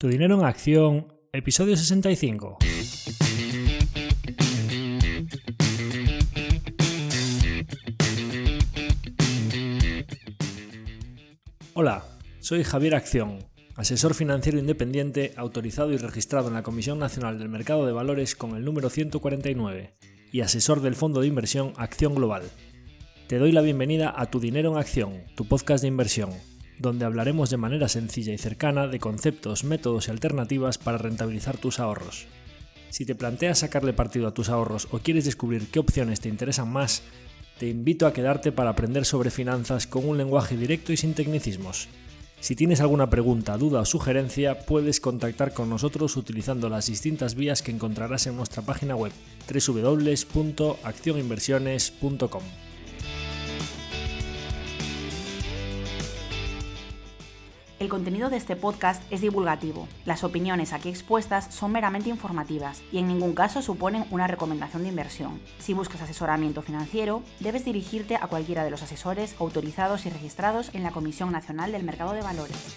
Tu dinero en acción, episodio 65. Hola, soy Javier Acción, asesor financiero independiente autorizado y registrado en la Comisión Nacional del Mercado de Valores con el número 149 y asesor del fondo de inversión Acción Global. Te doy la bienvenida a Tu dinero en acción, tu podcast de inversión, donde hablaremos de manera sencilla y cercana de conceptos, métodos y alternativas para rentabilizar tus ahorros. Si te planteas sacarle partido a tus ahorros o quieres descubrir qué opciones te interesan más, te invito a quedarte para aprender sobre finanzas con un lenguaje directo y sin tecnicismos. Si tienes alguna pregunta, duda o sugerencia, puedes contactar con nosotros utilizando las distintas vías que encontrarás en nuestra página web www.accioninversiones.com. El contenido de este podcast es divulgativo. Las opiniones aquí expuestas son meramente informativas y en ningún caso suponen una recomendación de inversión. Si buscas asesoramiento financiero, debes dirigirte a cualquiera de los asesores autorizados y registrados en la Comisión Nacional del Mercado de Valores.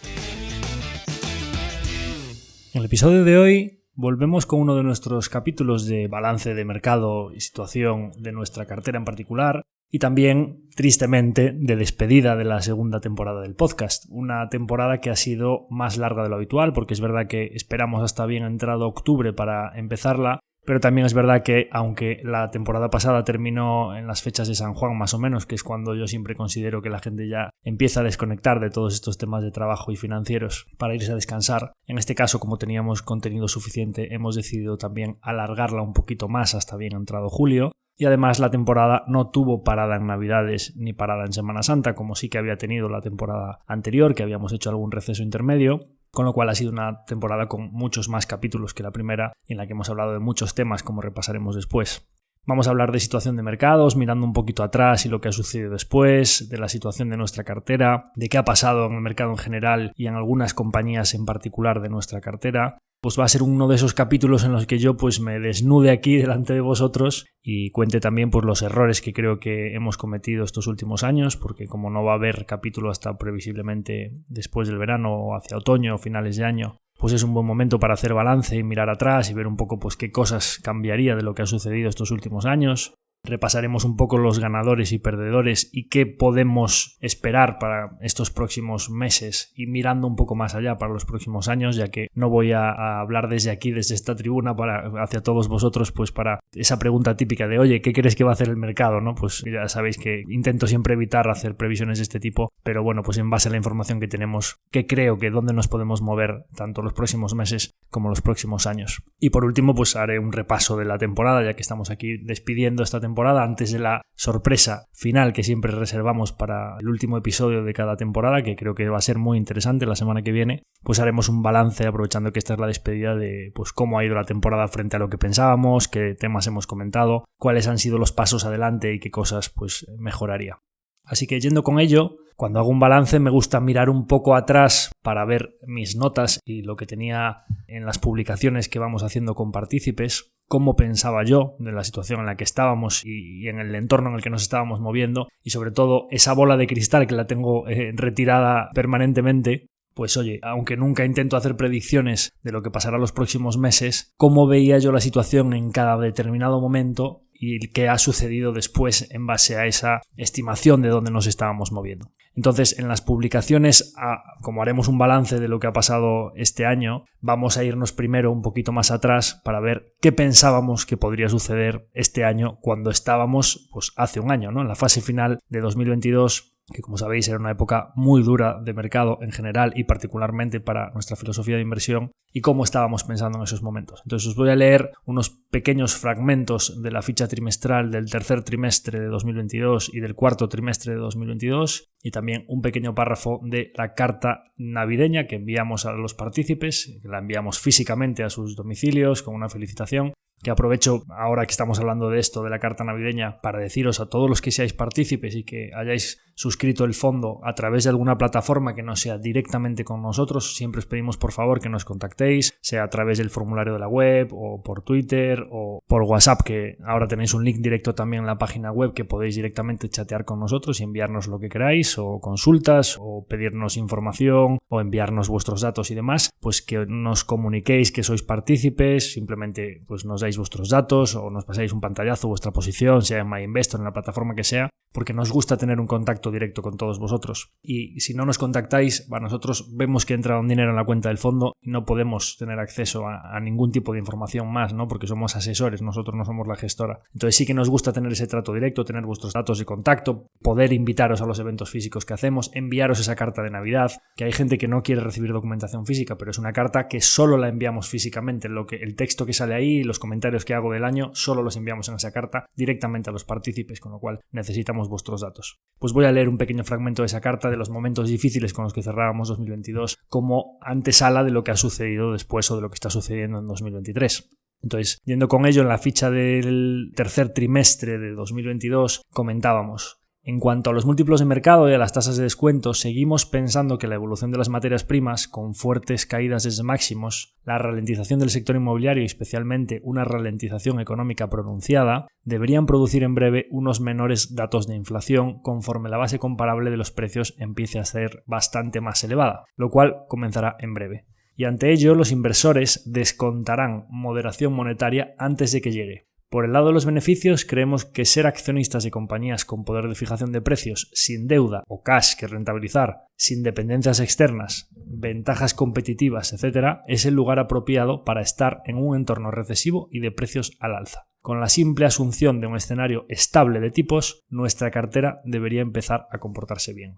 En el episodio de hoy volvemos con uno de nuestros capítulos de balance de mercado y situación de nuestra cartera en particular. Y también, tristemente, de despedida de la segunda temporada del podcast. Una temporada que ha sido más larga de lo habitual, porque es verdad que esperamos hasta bien entrado octubre para empezarla, pero también es verdad que, aunque la temporada pasada terminó en las fechas de San Juan más o menos, que es cuando yo siempre considero que la gente ya empieza a desconectar de todos estos temas de trabajo y financieros para irse a descansar, en este caso, como teníamos contenido suficiente, hemos decidido también alargarla un poquito más hasta bien entrado julio. Y además la temporada no tuvo parada en Navidades ni parada en Semana Santa, como sí que había tenido la temporada anterior, que habíamos hecho algún receso intermedio, con lo cual ha sido una temporada con muchos más capítulos que la primera, en la que hemos hablado de muchos temas, como repasaremos después. Vamos a hablar de situación de mercados, mirando un poquito atrás y lo que ha sucedido después, de la situación de nuestra cartera, de qué ha pasado en el mercado en general y en algunas compañías en particular de nuestra cartera. Pues va a ser uno de esos capítulos en los que yo pues me desnude aquí delante de vosotros y cuente también pues los errores que creo que hemos cometido estos últimos años, porque como no va a haber capítulo hasta previsiblemente después del verano o hacia otoño o finales de año, pues es un buen momento para hacer balance y mirar atrás y ver un poco pues qué cosas cambiaría de lo que ha sucedido estos últimos años. Repasaremos un poco los ganadores y perdedores y qué podemos esperar para estos próximos meses y mirando un poco más allá para los próximos años, ya que no voy a hablar desde aquí, desde esta tribuna hacia todos vosotros, pues para esa pregunta típica de oye, ¿qué crees que va a hacer el mercado? ¿No? Pues ya sabéis que intento siempre evitar hacer previsiones de este tipo, pero bueno, pues en base a la información que tenemos, que creo que dónde nos podemos mover tanto los próximos meses como los próximos años. Y por último, pues haré un repaso de la temporada, ya que estamos aquí despidiendo esta temporada antes de la sorpresa final que siempre reservamos para el último episodio de cada temporada, que creo que va a ser muy interesante la semana que viene. Pues haremos un balance aprovechando que esta es la despedida de pues cómo ha ido la temporada frente a lo que pensábamos, qué temas hemos comentado, cuáles han sido los pasos adelante y qué cosas pues mejoraría. Así que yendo con ello, cuando hago un balance me gusta mirar un poco atrás para ver mis notas y lo que tenía en las publicaciones que vamos haciendo con partícipes, cómo pensaba yo de la situación en la que estábamos y en el entorno en el que nos estábamos moviendo y sobre todo esa bola de cristal que la tengo retirada permanentemente. Pues oye, aunque nunca intento hacer predicciones de lo que pasará los próximos meses, cómo veía yo la situación en cada determinado momento y qué ha sucedido después en base a esa estimación de dónde nos estábamos moviendo. Entonces, en las publicaciones, como haremos un balance de lo que ha pasado este año, vamos a irnos primero un poquito más atrás para ver qué pensábamos que podría suceder este año cuando estábamos pues hace un año, ¿no? En la fase final de 2022, que como sabéis era una época muy dura de mercado en general y particularmente para nuestra filosofía de inversión y cómo estábamos pensando en esos momentos. Entonces os voy a leer unos pequeños fragmentos de la ficha trimestral del tercer trimestre de 2022 y del cuarto trimestre de 2022 y también un pequeño párrafo de la carta navideña que enviamos a los partícipes, que la enviamos físicamente a sus domicilios con una felicitación que aprovecho ahora que estamos hablando de esto, de la carta navideña, para deciros a todos los que seáis partícipes y que hayáis suscrito el fondo a través de alguna plataforma que no sea directamente con nosotros, siempre os pedimos por favor que nos contactéis, sea a través del formulario de la web o por Twitter o por WhatsApp, que ahora tenéis un link directo también en la página web que podéis directamente chatear con nosotros y enviarnos lo que queráis, o consultas, o pedirnos información, o enviarnos vuestros datos y demás, pues que nos comuniquéis que sois partícipes, simplemente pues nos dais vuestros datos o nos pasáis un pantallazo, vuestra posición, sea en MyInvestor, en la plataforma que sea, porque nos gusta tener un contacto directo con todos vosotros. Y si no nos contactáis, nosotros vemos que entra un dinero en la cuenta del fondo y no podemos tener acceso a ningún tipo de información más, ¿no? Porque somos asesores, nosotros no somos la gestora. Entonces sí que nos gusta tener ese trato directo, tener vuestros datos de contacto, poder invitaros a los eventos físicos que hacemos, enviaros esa carta de Navidad, que hay gente que no quiere recibir documentación física, pero es una carta que solo la enviamos físicamente. El texto que sale ahí, los comentarios que hago del año, solo los enviamos en esa carta directamente a los partícipes, con lo cual necesitamos vuestros datos. Pues voy a leer un pequeño fragmento de esa carta, de los momentos difíciles con los que cerrábamos 2022, como antesala de lo que ha sucedido después o de lo que está sucediendo en 2023. Entonces, yendo con ello, en la ficha del tercer trimestre de 2022 comentábamos: en cuanto a los múltiplos de mercado y a las tasas de descuento, seguimos pensando que la evolución de las materias primas, con fuertes caídas desde máximos, la ralentización del sector inmobiliario y especialmente una ralentización económica pronunciada, deberían producir en breve unos menores datos de inflación conforme la base comparable de los precios empiece a ser bastante más elevada, lo cual comenzará en breve. Y ante ello, los inversores descontarán moderación monetaria antes de que llegue. Por el lado de los beneficios, creemos que ser accionistas de compañías con poder de fijación de precios, sin deuda o cash que rentabilizar, sin dependencias externas, ventajas competitivas, etc., es el lugar apropiado para estar en un entorno recesivo y de precios al alza. Con la simple asunción de un escenario estable de tipos, nuestra cartera debería empezar a comportarse bien.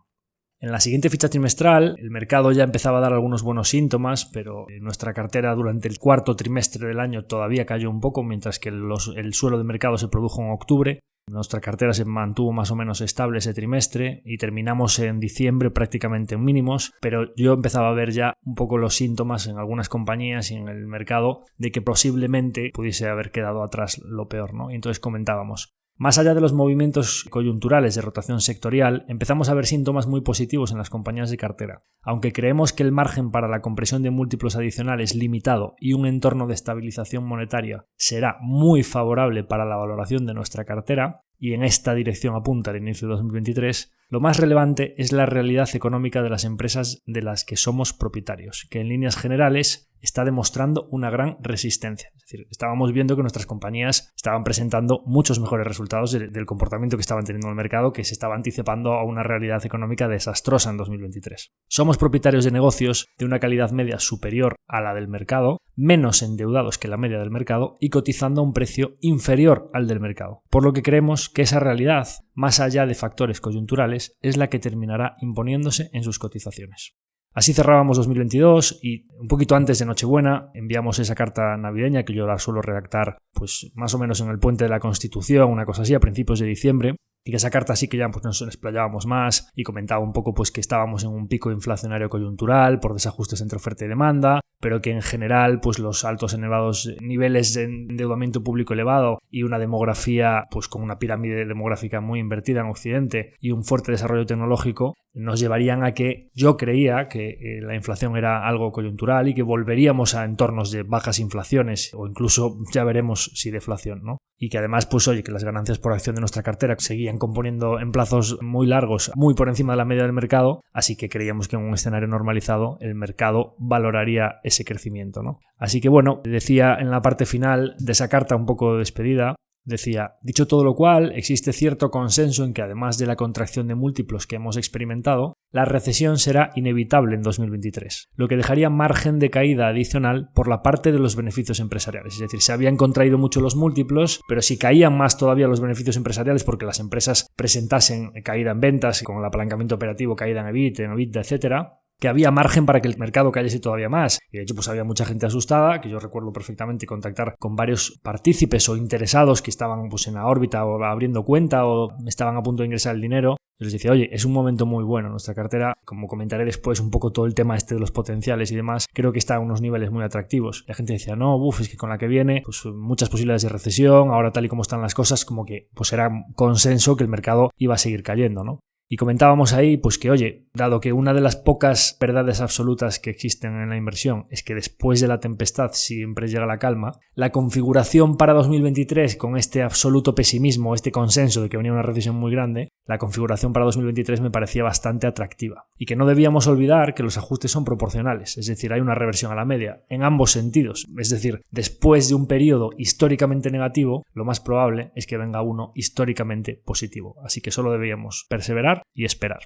En la siguiente ficha trimestral, el mercado ya empezaba a dar algunos buenos síntomas, pero nuestra cartera durante el cuarto trimestre del año todavía cayó un poco, mientras que el suelo de mercado se produjo en octubre. Nuestra cartera se mantuvo más o menos estable ese trimestre y terminamos en diciembre prácticamente en mínimos, pero yo empezaba a ver ya un poco los síntomas en algunas compañías y en el mercado de que posiblemente pudiese haber quedado atrás lo peor, ¿no? Y entonces comentábamos: más allá de los movimientos coyunturales de rotación sectorial, empezamos a ver síntomas muy positivos en las compañías de cartera. Aunque creemos que el margen para la compresión de múltiplos adicionales es limitado y un entorno de estabilización monetaria será muy favorable para la valoración de nuestra cartera, y en esta dirección apunta el inicio de 2023, lo más relevante es la realidad económica de las empresas de las que somos propietarios, que en líneas generales está demostrando una gran resistencia. Es decir, estábamos viendo que nuestras compañías estaban presentando muchos mejores resultados del comportamiento que estaban teniendo en el mercado, que se estaba anticipando a una realidad económica desastrosa en 2023. Somos propietarios de negocios de una calidad media superior a la del mercado, menos endeudados que la media del mercado y cotizando a un precio inferior al del mercado. Por lo que creemos que esa realidad, más allá de factores coyunturales, es la que terminará imponiéndose en sus cotizaciones. Así cerrábamos 2022 y un poquito antes de Nochebuena enviamos esa carta navideña que yo la suelo redactar pues más o menos en el puente de la Constitución, una cosa así, a principios de diciembre. Y que esa carta sí que ya pues, nos explayábamos más y comentaba un poco pues, que estábamos en un pico inflacionario coyuntural por desajustes entre oferta y demanda, pero que en general pues, los altos elevados niveles de endeudamiento público elevado y una demografía pues, con una pirámide demográfica muy invertida en Occidente y un fuerte desarrollo tecnológico nos llevarían a que yo creía que la inflación era algo coyuntural y que volveríamos a entornos de bajas inflaciones o incluso ya veremos si deflación, ¿no? Y que además, pues oye, que las ganancias por acción de nuestra cartera seguían componiendo en plazos muy largos, muy por encima de la media del mercado, así que creíamos que en un escenario normalizado el mercado valoraría ese crecimiento, ¿no? Así que bueno, decía en la parte final de esa carta un poco despedida, decía: dicho todo lo cual, existe cierto consenso en que además de la contracción de múltiplos que hemos experimentado, la recesión será inevitable en 2023, lo que dejaría margen de caída adicional por la parte de los beneficios empresariales. Es decir, se habían contraído mucho los múltiplos, pero si caían más todavía los beneficios empresariales porque las empresas presentasen caída en ventas, con el apalancamiento operativo, caída en EBIT, en EBITDA, etcétera, que había margen para que el mercado cayese todavía más. Y de hecho pues había mucha gente asustada, que yo recuerdo perfectamente contactar con varios partícipes o interesados que estaban pues en la órbita o abriendo cuenta o estaban a punto de ingresar el dinero Les decía, oye, es un momento muy bueno. Nuestra cartera, como comentaré después, un poco todo el tema de los potenciales y demás, creo que está a unos niveles muy atractivos. La gente decía, no, es que con la que viene, pues muchas posibilidades de recesión, ahora tal y como están las cosas, como que pues era consenso que el mercado iba a seguir cayendo, ¿no? Y comentábamos ahí pues que, oye, dado que una de las pocas verdades absolutas que existen en la inversión es que después de la tempestad siempre llega la calma, la configuración para 2023 con este absoluto pesimismo, este consenso de que venía una recesión muy grande, la configuración para 2023 me parecía bastante atractiva. Y que no debíamos olvidar que los ajustes son proporcionales, es decir, hay una reversión a la media en ambos sentidos. Es decir, después de un periodo históricamente negativo, lo más probable es que venga uno históricamente positivo. Así que solo debíamos perseverar y esperar.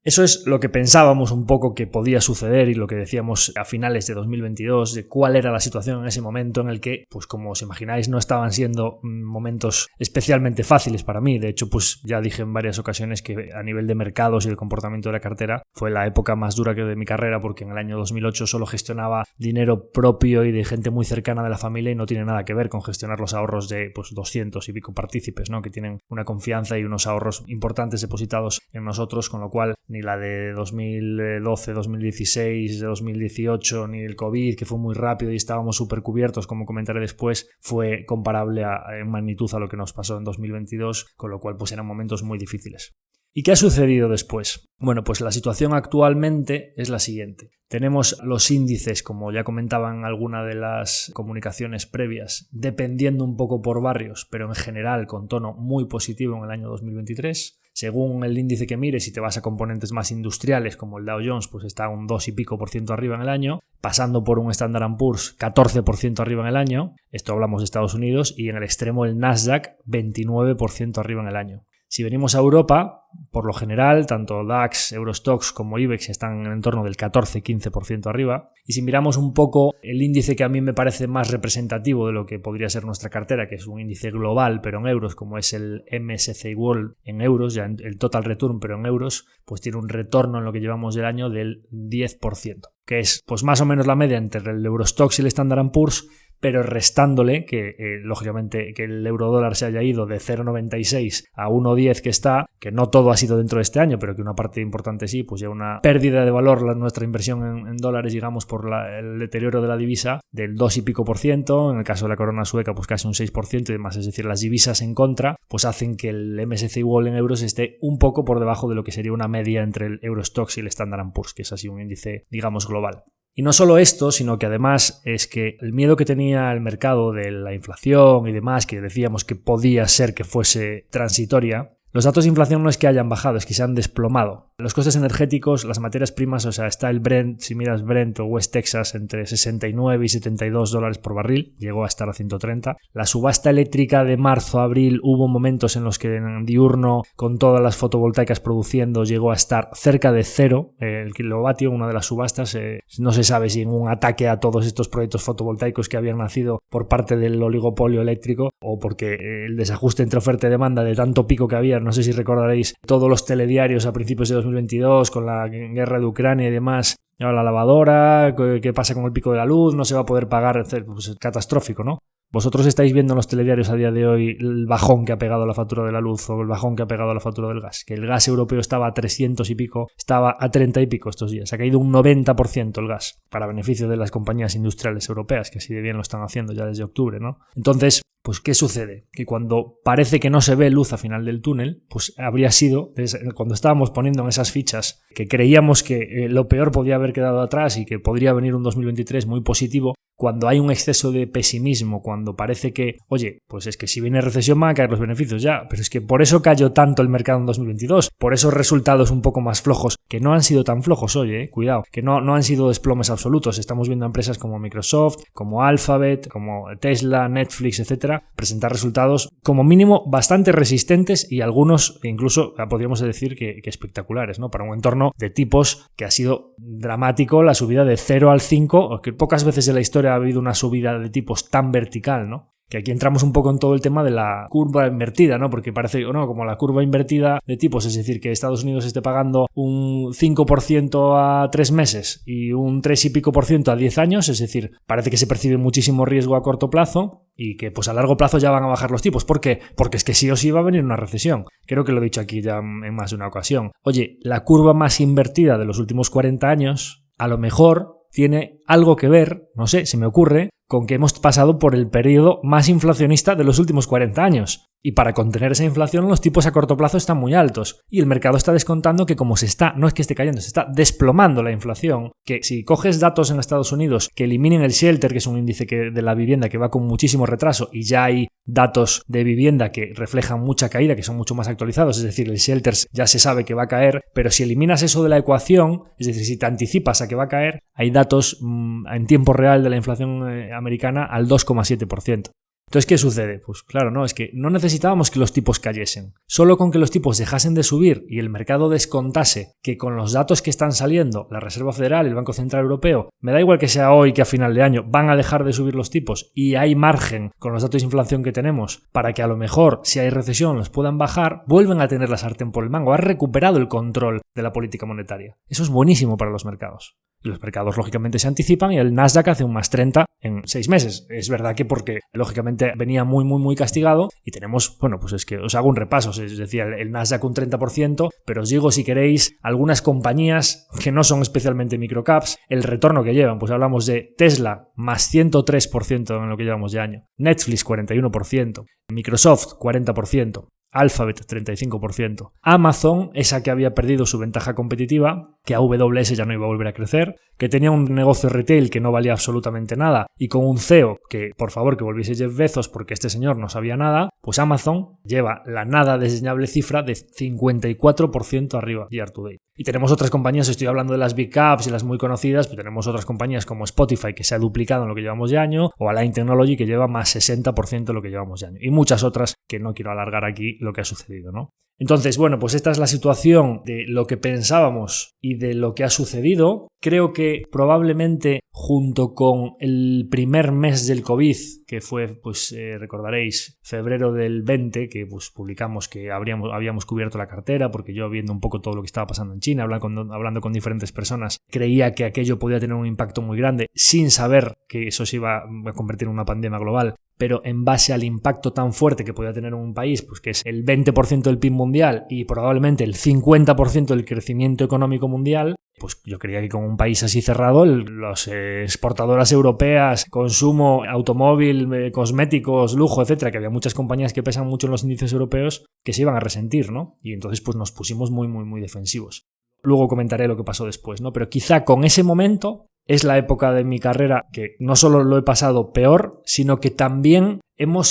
Eso es lo que pensábamos un poco que podía suceder y lo que decíamos a finales de 2022 de cuál era la situación en ese momento en el que, pues como os imagináis, no estaban siendo momentos especialmente fáciles para mí. De hecho, pues ya dije en varias ocasiones que a nivel de mercados y el comportamiento de la cartera fue la época más dura que de mi carrera, porque en el año 2008 solo gestionaba dinero propio y de gente muy cercana de la familia y no tiene nada que ver con gestionar los ahorros de pues 200 y pico partícipes, ¿no? Que tienen una confianza y unos ahorros importantes depositados en nosotros, con lo cual ni la de 2012, 2016, 2018, ni el COVID, que fue muy rápido y estábamos súper cubiertos, como comentaré después, fue comparable en magnitud a lo que nos pasó en 2022, con lo cual pues eran momentos muy difíciles. ¿Y qué ha sucedido después? Bueno, pues la situación actualmente es la siguiente. Tenemos los índices, como ya comentaba en alguna de las comunicaciones previas, dependiendo un poco por barrios, pero en general con tono muy positivo en el año 2023. Según el índice que mires, si te vas a componentes más industriales como el Dow Jones, pues está un 2 y pico por ciento arriba en el año, pasando por un Standard & Poor's 14% arriba en el año, esto hablamos de Estados Unidos, y en el extremo el Nasdaq 29% arriba en el año. Si venimos a Europa, por lo general, tanto DAX, Eurostoxx como IBEX están en el entorno del 14-15% arriba. Y si miramos un poco el índice que a mí me parece más representativo de lo que podría ser nuestra cartera, que es un índice global pero en euros, como es el MSCI World en euros, ya el Total Return pero en euros, pues tiene un retorno en lo que llevamos del año del 10%, que es pues más o menos la media entre el Eurostoxx y el Standard & Poor's, pero restándole que lógicamente que el eurodólar se haya ido de 0,96 a 1,10 que está, que no todo ha sido dentro de este año, pero que una parte importante sí, pues ya una pérdida de valor nuestra inversión en dólares, digamos, por el deterioro de la divisa del 2 y pico por ciento, en el caso de la corona sueca pues casi un 6% y demás, es decir, las divisas en contra pues hacen que el MSCI World en euros esté un poco por debajo de lo que sería una media entre el Eurostoxx y el Standard & Poor's, que es así un índice, digamos, global. Y no solo esto, sino que además es que el miedo que tenía el mercado de la inflación y demás, que decíamos que podía ser que fuese transitoria, los datos de inflación no es que hayan bajado, es que se han desplomado. Los costes energéticos, las materias primas, o sea, está el Brent, si miras Brent o West Texas, entre 69 y 72 dólares por barril, llegó a estar a 130. La subasta eléctrica de marzo a abril, hubo momentos en los que en diurno, con todas las fotovoltaicas produciendo, llegó a estar cerca de cero el kilovatio, una de las subastas. No se sabe si en un ataque a todos estos proyectos fotovoltaicos que habían nacido por parte del oligopolio eléctrico o porque el desajuste entre oferta y demanda de tanto pico que había. No sé si recordaréis todos los telediarios a principios de 2022 con la guerra de Ucrania y demás. La lavadora, qué pasa con el pico de la luz, no se va a poder pagar, pues catastrófico, ¿no? Vosotros estáis viendo en los telediarios a día de hoy el bajón que ha pegado la factura de la luz o el bajón que ha pegado la factura del gas. Que el gas europeo estaba a 300 y pico, estaba a 30 y pico estos días. Ha caído un 90% el gas, para beneficio de las compañías industriales europeas, que así de bien lo están haciendo ya desde octubre, ¿no? Entonces, pues ¿qué sucede? Que cuando parece que no se ve luz al final del túnel, pues habría sido cuando estábamos poniendo en esas fichas que creíamos que lo peor podía haber quedado atrás y que podría venir un 2023 muy positivo. Cuando hay un exceso de pesimismo, cuando parece que, oye, pues es que si viene recesión van a caer los beneficios ya, pero es que por eso cayó tanto el mercado en 2022, por esos resultados un poco más flojos, que no han sido tan flojos, oye, cuidado, que no han sido desplomes absolutos. Estamos viendo empresas como Microsoft, como Alphabet, como Tesla, Netflix, etcétera, presentar resultados como mínimo bastante resistentes y algunos incluso podríamos decir que espectaculares, ¿no? Para un entorno de tipos que ha sido dramático, la subida de 0 al 5, que pocas veces en la historia ha habido una subida de tipos tan vertical, ¿no? Que aquí entramos un poco en todo el tema de la curva invertida, ¿no? Porque parece, ¿no?, como la curva invertida de tipos, es decir, que Estados Unidos esté pagando un 5% a 3 meses y un 3 y pico por ciento a 10 años, es decir, parece que se percibe muchísimo riesgo a corto plazo, y que pues a largo plazo ya van a bajar los tipos. ¿Por qué? Porque es que sí o sí va a venir una recesión. Creo que lo he dicho aquí ya en más de una ocasión. Oye, la curva más invertida de los últimos 40 años, a lo mejor tiene algo que ver, no sé, se me ocurre, con que hemos pasado por el periodo más inflacionista de los últimos 40 años. Y para contener esa inflación los tipos a corto plazo están muy altos. Y el mercado está descontando que como no es que esté cayendo, se está desplomando la inflación, que si coges datos en Estados Unidos que eliminen el shelter, que es un índice de la vivienda que va con muchísimo retraso, y ya hay datos de vivienda que reflejan mucha caída, que son mucho más actualizados, es decir, el shelter ya se sabe que va a caer, pero si eliminas eso de la ecuación, es decir, si te anticipas a que va a caer, hay datos en tiempo real de la inflación americana al 2,7%. Entonces, ¿qué sucede? Pues claro, no, es que no necesitábamos que los tipos cayesen. Solo con que los tipos dejasen de subir y el mercado descontase que con los datos que están saliendo, la Reserva Federal y el Banco Central Europeo, me da igual que sea hoy que a final de año, van a dejar de subir los tipos y hay margen con los datos de inflación que tenemos para que a lo mejor, si hay recesión, los puedan bajar, vuelven a tener la sartén por el mango. Ha recuperado el control de la política monetaria. Eso es buenísimo para los mercados. Y los mercados, lógicamente, se anticipan y el Nasdaq hace un más 30 en 6 meses. Es verdad que porque, lógicamente, venía muy castigado y tenemos, bueno, pues es que os hago un repaso. Es decir, el Nasdaq un 30%, pero os digo, si queréis, algunas compañías que no son especialmente microcaps, el retorno que llevan, pues hablamos de Tesla, más 103% en lo que llevamos de año, Netflix, 41%, Microsoft, 40%, Alphabet, 35%. Amazon, esa que había perdido su ventaja competitiva, que AWS ya no iba a volver a crecer, que tenía un negocio retail que no valía absolutamente nada y con un CEO que, por favor, que volviese Jeff Bezos porque este señor no sabía nada, pues Amazon lleva la nada desdeñable cifra de 54% arriba year to date. Y tenemos otras compañías, estoy hablando de las big caps y las muy conocidas, pero tenemos otras compañías como Spotify, que se ha duplicado en lo que llevamos de año, o Align Technology, que lleva más 60% en lo que llevamos de año. Y muchas otras que no quiero alargar aquí lo que ha sucedido, ¿no? Entonces, bueno, pues esta es la situación de lo que pensábamos y de lo que ha sucedido. Creo que probablemente junto con el primer mes del COVID, que fue, pues recordaréis, febrero del 20, que pues publicamos que habíamos cubierto la cartera, porque yo viendo un poco todo lo que estaba pasando en China, hablando con diferentes personas, creía que aquello podía tener un impacto muy grande, sin saber que eso se iba a convertir en una pandemia global. Pero en base al impacto tan fuerte que podía tener un país, pues que es el 20% del PIB mundial y probablemente el 50% del crecimiento económico mundial, pues yo creía que con un país así cerrado, las exportadoras europeas, consumo, automóvil, cosméticos, lujo, etcétera, que había muchas compañías que pesan mucho en los índices europeos, que se iban a resentir, ¿no? Y entonces pues nos pusimos muy defensivos. Luego comentaré lo que pasó después, ¿no? Pero quizá con ese momento es la época de mi carrera que no solo lo he pasado peor, sino que también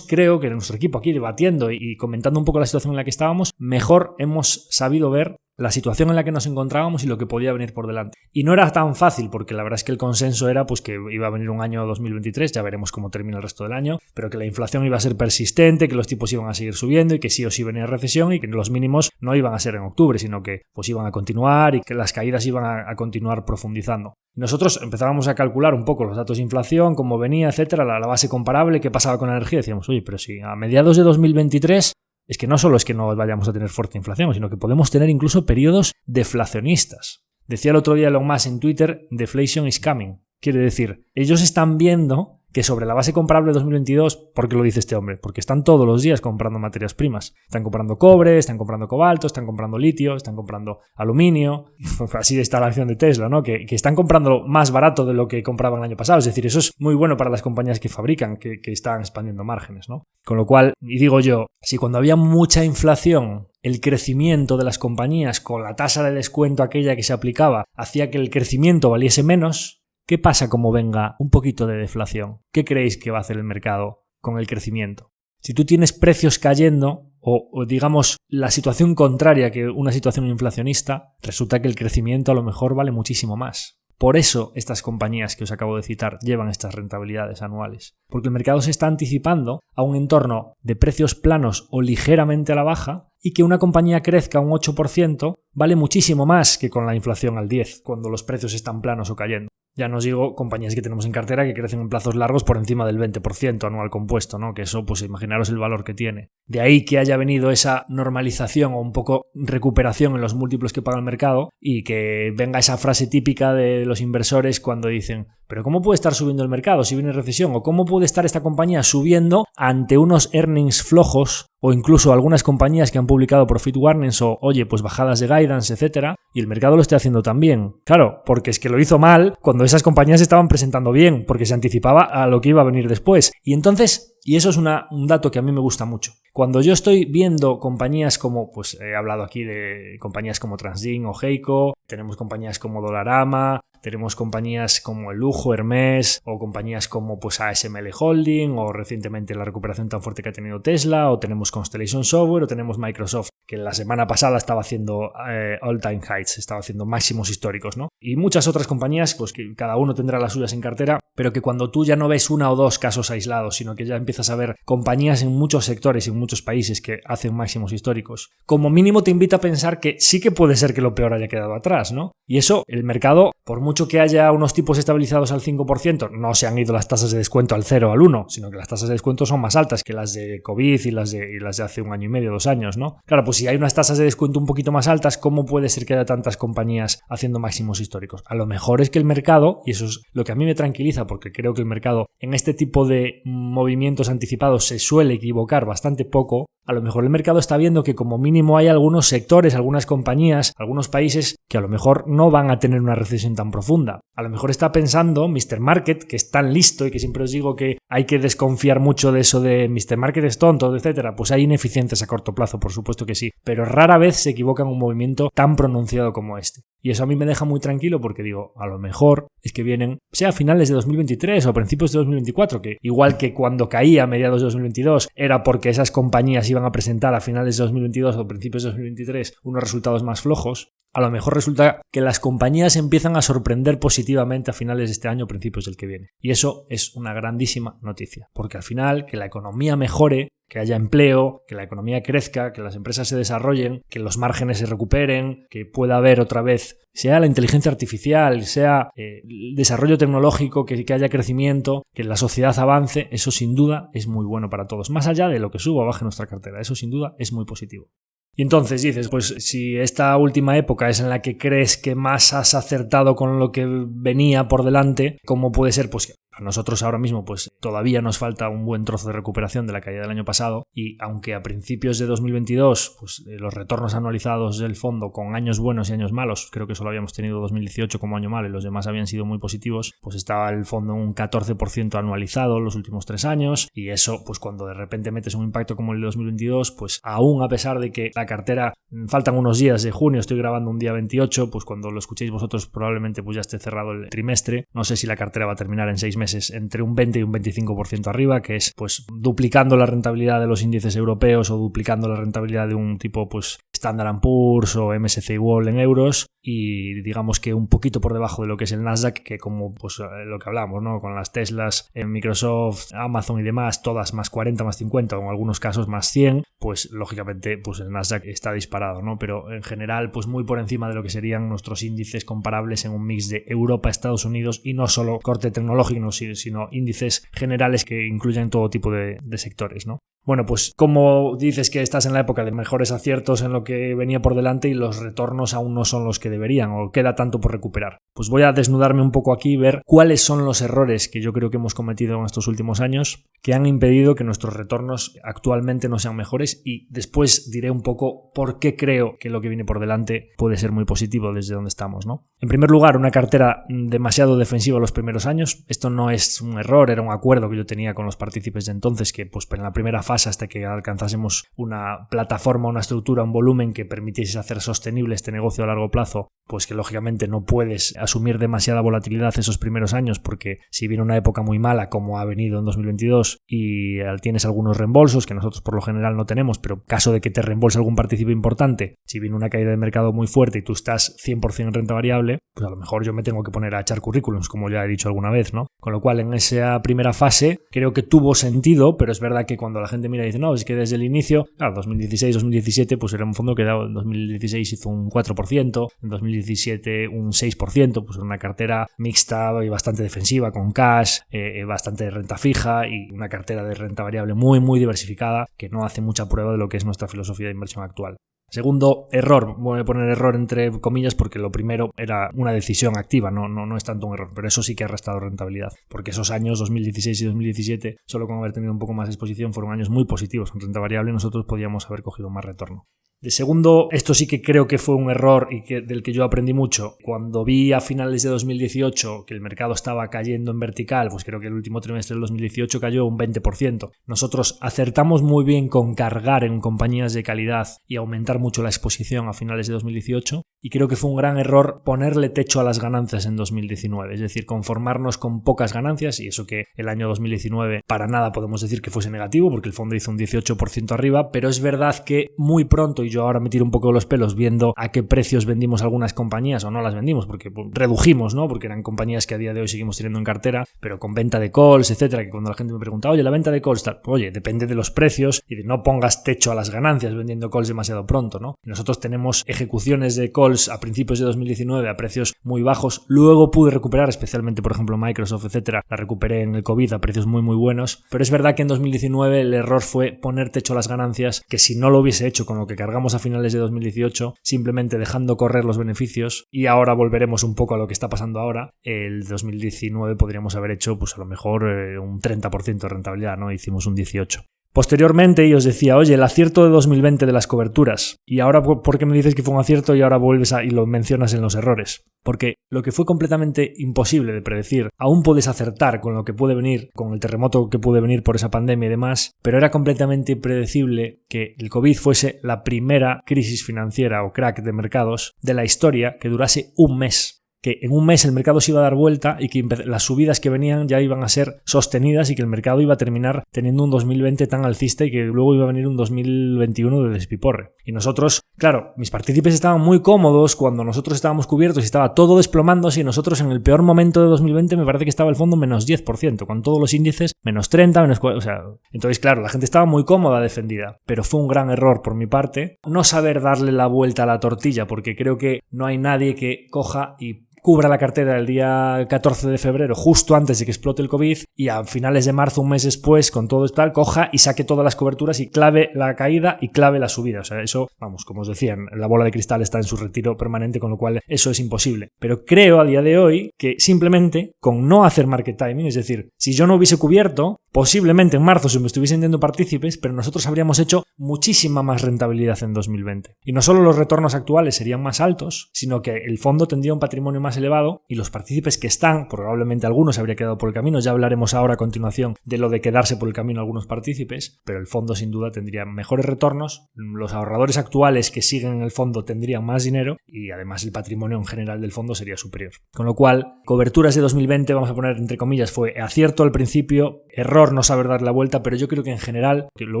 creo que en nuestro equipo aquí debatiendo y comentando un poco la situación en la que estábamos, mejor hemos sabido ver la situación en la que nos encontrábamos y lo que podía venir por delante. Y no era tan fácil, porque la verdad es que el consenso era pues que iba a venir un año 2023, ya veremos cómo termina el resto del año, pero que la inflación iba a ser persistente, que los tipos iban a seguir subiendo y que sí o sí venía recesión y que los mínimos no iban a ser en octubre, sino que pues iban a continuar y que las caídas iban a continuar profundizando. Nosotros empezábamos a calcular un poco los datos de inflación, cómo venía, etcétera, la base comparable, qué pasaba con la energía. Decíamos, oye, pero si a mediados de 2023 es que no solo es que no vayamos a tener fuerte inflación, sino que podemos tener incluso periodos deflacionistas. Decía el otro día Elon Musk en Twitter, deflation is coming. Quiere decir, ellos están viendo que sobre la base comparable de 2022, ¿por qué lo dice este hombre? Porque están todos los días comprando materias primas. Están comprando cobre, están comprando cobalto, están comprando litio, están comprando aluminio. Así está la acción de Tesla, ¿no? Que están comprando más barato de lo que compraban el año pasado. Es decir, eso es muy bueno para las compañías que fabrican, que están expandiendo márgenes, ¿no? Con lo cual, y digo yo, si cuando había mucha inflación, el crecimiento de las compañías con la tasa de descuento aquella que se aplicaba hacía que el crecimiento valiese menos, ¿qué pasa como venga un poquito de deflación? ¿Qué creéis que va a hacer el mercado con el crecimiento? Si tú tienes precios cayendo o digamos la situación contraria que una situación inflacionista, resulta que el crecimiento a lo mejor vale muchísimo más. Por eso estas compañías que os acabo de citar llevan estas rentabilidades anuales. Porque el mercado se está anticipando a un entorno de precios planos o ligeramente a la baja y que una compañía crezca un 8% vale muchísimo más que con la inflación al 10% cuando los precios están planos o cayendo. Ya no os digo compañías que tenemos en cartera que crecen en plazos largos por encima del 20% anual compuesto, ¿no? Que eso, pues imaginaros el valor que tiene. De ahí que haya venido esa normalización o un poco recuperación en los múltiplos que paga el mercado y que venga esa frase típica de los inversores cuando dicen pero ¿cómo puede estar subiendo el mercado si viene recesión? ¿O cómo puede estar esta compañía subiendo ante unos earnings flojos? O incluso algunas compañías que han publicado profit warnings o, oye, pues bajadas de guidance, etcétera, y el mercado lo esté haciendo también. Claro, porque es que lo hizo mal cuando esas compañías estaban presentando bien, porque se anticipaba a lo que iba a venir después. Y entonces, y eso es un dato que a mí me gusta mucho. Cuando yo estoy viendo compañías como, pues he hablado aquí de compañías como Transgene o Heiko, tenemos compañías como Dollarama, tenemos compañías como El Lujo, Hermès, o compañías como pues ASML Holding, o recientemente la recuperación tan fuerte que ha tenido Tesla, o tenemos Constellation Software, o tenemos Microsoft, que la semana pasada estaba haciendo all-time highs, estaba haciendo máximos históricos, ¿no? Y muchas otras compañías, pues que cada uno tendrá las suyas en cartera, pero que cuando tú ya no ves una o dos casos aislados, sino que ya empiezas a ver compañías en muchos sectores y en muchos países que hacen máximos históricos, como mínimo te invita a pensar que sí que puede ser que lo peor haya quedado atrás, ¿no? Y eso, el mercado, por mucho que haya unos tipos estabilizados al 5%, no se han ido las tasas de descuento al 0 o al 1, sino que las tasas de descuento son más altas que las de COVID y las de hace un año y medio, 2 años, ¿no? Claro, pues si hay unas tasas de descuento un poquito más altas, ¿cómo puede ser que haya tantas compañías haciendo máximos históricos? A lo mejor es que el mercado, y eso es lo que a mí me tranquiliza, porque creo que el mercado en este tipo de movimientos anticipados se suele equivocar bastante poco, a lo mejor el mercado está viendo que como mínimo hay algunos sectores, algunas compañías, algunos países que a lo mejor no van a tener una recesión tan profunda. A lo mejor está pensando Mr. Market, que es tan listo y que siempre os digo que hay que desconfiar mucho de eso de Mr. Market es tonto, etcétera. Pues hay ineficiencias a corto plazo, por supuesto que sí, pero rara vez se equivoca en un movimiento tan pronunciado como este. Y eso a mí me deja muy tranquilo porque digo, a lo mejor es que vienen, sea a finales de 2023 o a principios de 2024, que igual que cuando caía a mediados de 2022 era porque esas compañías iban a presentar a finales de 2022 o principios de 2023 unos resultados más flojos, a lo mejor resulta que las compañías empiezan a sorprender positivamente a finales de este año o principios del que viene. Y eso es una grandísima noticia, porque al final que la economía mejore, que haya empleo, que la economía crezca, que las empresas se desarrollen, que los márgenes se recuperen, que pueda haber otra vez, sea la inteligencia artificial, sea el desarrollo tecnológico, que haya crecimiento, que la sociedad avance, eso sin duda es muy bueno para todos. Más allá de lo que suba o baje nuestra cartera, eso sin duda es muy positivo. Y entonces dices, pues si esta última época es en la que crees que más has acertado con lo que venía por delante, ¿cómo puede ser? Pues que a nosotros ahora mismo pues todavía nos falta un buen trozo de recuperación de la caída del año pasado y aunque a principios de 2022 pues los retornos anualizados del fondo con años buenos y años malos, creo que solo habíamos tenido 2018 como año malo y los demás habían sido muy positivos, pues estaba el fondo un 14% anualizado los últimos 3 años y eso pues cuando de repente metes un impacto como el de 2022 pues aún a pesar de que la cartera faltan unos días de junio, estoy grabando un día 28, pues cuando lo escuchéis vosotros probablemente pues ya esté cerrado el trimestre, no sé si la cartera va a terminar en 6 meses entre un 20 y un 25% arriba, que es pues duplicando la rentabilidad de los índices europeos o duplicando la rentabilidad de un tipo pues Standard & Poor's o MSCI World en euros y digamos que un poquito por debajo de lo que es el Nasdaq, que como pues lo que hablamos, ¿no? Con las Teslas, Microsoft, Amazon y demás, todas más 40, más 50 o en algunos casos más 100, pues lógicamente pues el Nasdaq está disparado, ¿no? Pero en general pues muy por encima de lo que serían nuestros índices comparables en un mix de Europa, Estados Unidos y no solo corte tecnológico, sino índices generales que incluyen todo tipo de sectores, ¿no? Bueno, pues como dices que estás en la época de mejores aciertos en lo que venía por delante y los retornos aún no son los que deberían o queda tanto por recuperar, pues voy a desnudarme un poco aquí y ver cuáles son los errores que yo creo que hemos cometido en estos últimos años que han impedido que nuestros retornos actualmente no sean mejores y después diré un poco por qué creo que lo que viene por delante puede ser muy positivo desde donde estamos, ¿no? En primer lugar, una cartera demasiado defensiva los primeros años. Esto no es un error, era un acuerdo que yo tenía con los partícipes de entonces que pues en la primera fase hasta que alcanzásemos una plataforma, una estructura, un volumen que permitiese hacer sostenible este negocio a largo plazo, pues que lógicamente no puedes asumir demasiada volatilidad esos primeros años porque si viene una época muy mala como ha venido en 2022 y tienes algunos reembolsos que nosotros por lo general no tenemos, pero caso de que te reembolse algún partícipe importante, si viene una caída de mercado muy fuerte y tú estás 100% en renta variable, pues a lo mejor yo me tengo que poner a echar currículums, como ya he dicho alguna vez, ¿no? Con lo cual en esa primera fase creo que tuvo sentido, pero es verdad que cuando la gente mira y dice, no, es que desde el inicio, claro, 2016, 2017, pues era un fondo que en 2016 hizo un 4%, en 2017 un 6%, pues era una cartera mixta y bastante defensiva, con cash, bastante renta fija y una cartera de renta variable muy, muy diversificada, que no hace mucha prueba de lo que es nuestra filosofía de inversión actual. Segundo error, voy a poner error entre comillas porque lo primero era una decisión activa, no es tanto un error, pero eso sí que ha restado rentabilidad, porque esos años 2016 y 2017, solo con haber tenido un poco más de exposición, fueron años muy positivos en renta variable y nosotros podíamos haber cogido más retorno. De segundo, esto sí que creo que fue un error y del que yo aprendí mucho. Cuando vi a finales de 2018 que el mercado estaba cayendo en vertical, pues creo que el último trimestre del 2018 cayó un 20%. Nosotros acertamos muy bien con cargar en compañías de calidad y aumentar mucho la exposición a finales de 2018 y creo que fue un gran error ponerle techo a las ganancias en 2019, es decir, conformarnos con pocas ganancias, y eso que el año 2019 para nada podemos decir que fuese negativo porque el fondo hizo un 18% arriba, pero es verdad que muy pronto, y yo ahora me tiro un poco de los pelos viendo a qué precios vendimos algunas compañías o no las vendimos, porque redujimos, ¿no? Porque eran compañías que a día de hoy seguimos teniendo en cartera, pero con venta de calls, etcétera, que cuando la gente me pregunta, oye, la venta de calls, tal, oye, depende de los precios y de no pongas techo a las ganancias vendiendo calls demasiado pronto, ¿no? Y nosotros tenemos ejecuciones de calls a principios de 2019 a precios muy bajos, luego pude recuperar, especialmente por ejemplo Microsoft, etcétera, la recuperé en el COVID a precios muy muy buenos, pero es verdad que en 2019 el error fue poner techo a las ganancias, que si no lo hubiese hecho con lo que cargamos a finales de 2018, simplemente dejando correr los beneficios, y ahora volveremos un poco a lo que está pasando ahora, el 2019 podríamos haber hecho pues a lo mejor un 30% de rentabilidad, ¿no? Hicimos un 18%. Posteriormente yo os decía, oye, el acierto de 2020 de las coberturas, y ahora ¿por qué me dices que fue un acierto y ahora vuelves y lo mencionas en los errores? Porque lo que fue completamente imposible de predecir, aún puedes acertar con lo que puede venir, con el terremoto que puede venir por esa pandemia y demás, pero era completamente impredecible que el COVID fuese la primera crisis financiera o crack de mercados de la historia que durase un mes. Que en un mes el mercado se iba a dar vuelta y que las subidas que venían ya iban a ser sostenidas y que el mercado iba a terminar teniendo un 2020 tan alcista y que luego iba a venir un 2021 de despiporre. Y nosotros, claro, mis partícipes estaban muy cómodos cuando nosotros estábamos cubiertos y estaba todo desplomándose, y nosotros en el peor momento de 2020 me parece que estaba el fondo menos 10%, con todos los índices menos 30, menos 40, o sea, entonces claro, la gente estaba muy cómoda defendida, pero fue un gran error por mi parte no saber darle la vuelta a la tortilla, porque creo que no hay nadie que coja y cubra la cartera el día 14 de febrero, justo antes de que explote el COVID, y a finales de marzo, un mes después, con todo esto, coja y saque todas las coberturas y clave la caída y clave la subida. O sea, eso, vamos, como os decía, la bola de cristal está en su retiro permanente, con lo cual eso es imposible. Pero creo a día de hoy que simplemente con no hacer market timing, es decir, si yo no hubiese cubierto, posiblemente en marzo se me estuviesen yendo partícipes, pero nosotros habríamos hecho muchísima más rentabilidad en 2020. Y no solo los retornos actuales serían más altos, sino que el fondo tendría un patrimonio más elevado y los partícipes que están, probablemente algunos se habría quedado por el camino, ya hablaremos ahora a continuación de lo de quedarse por el camino algunos partícipes, pero el fondo sin duda tendría mejores retornos, los ahorradores actuales que siguen en el fondo tendrían más dinero y además el patrimonio en general del fondo sería superior. Con lo cual, coberturas de 2020, vamos a poner entre comillas, fue acierto al principio, error no saber dar la vuelta, pero yo creo que en general lo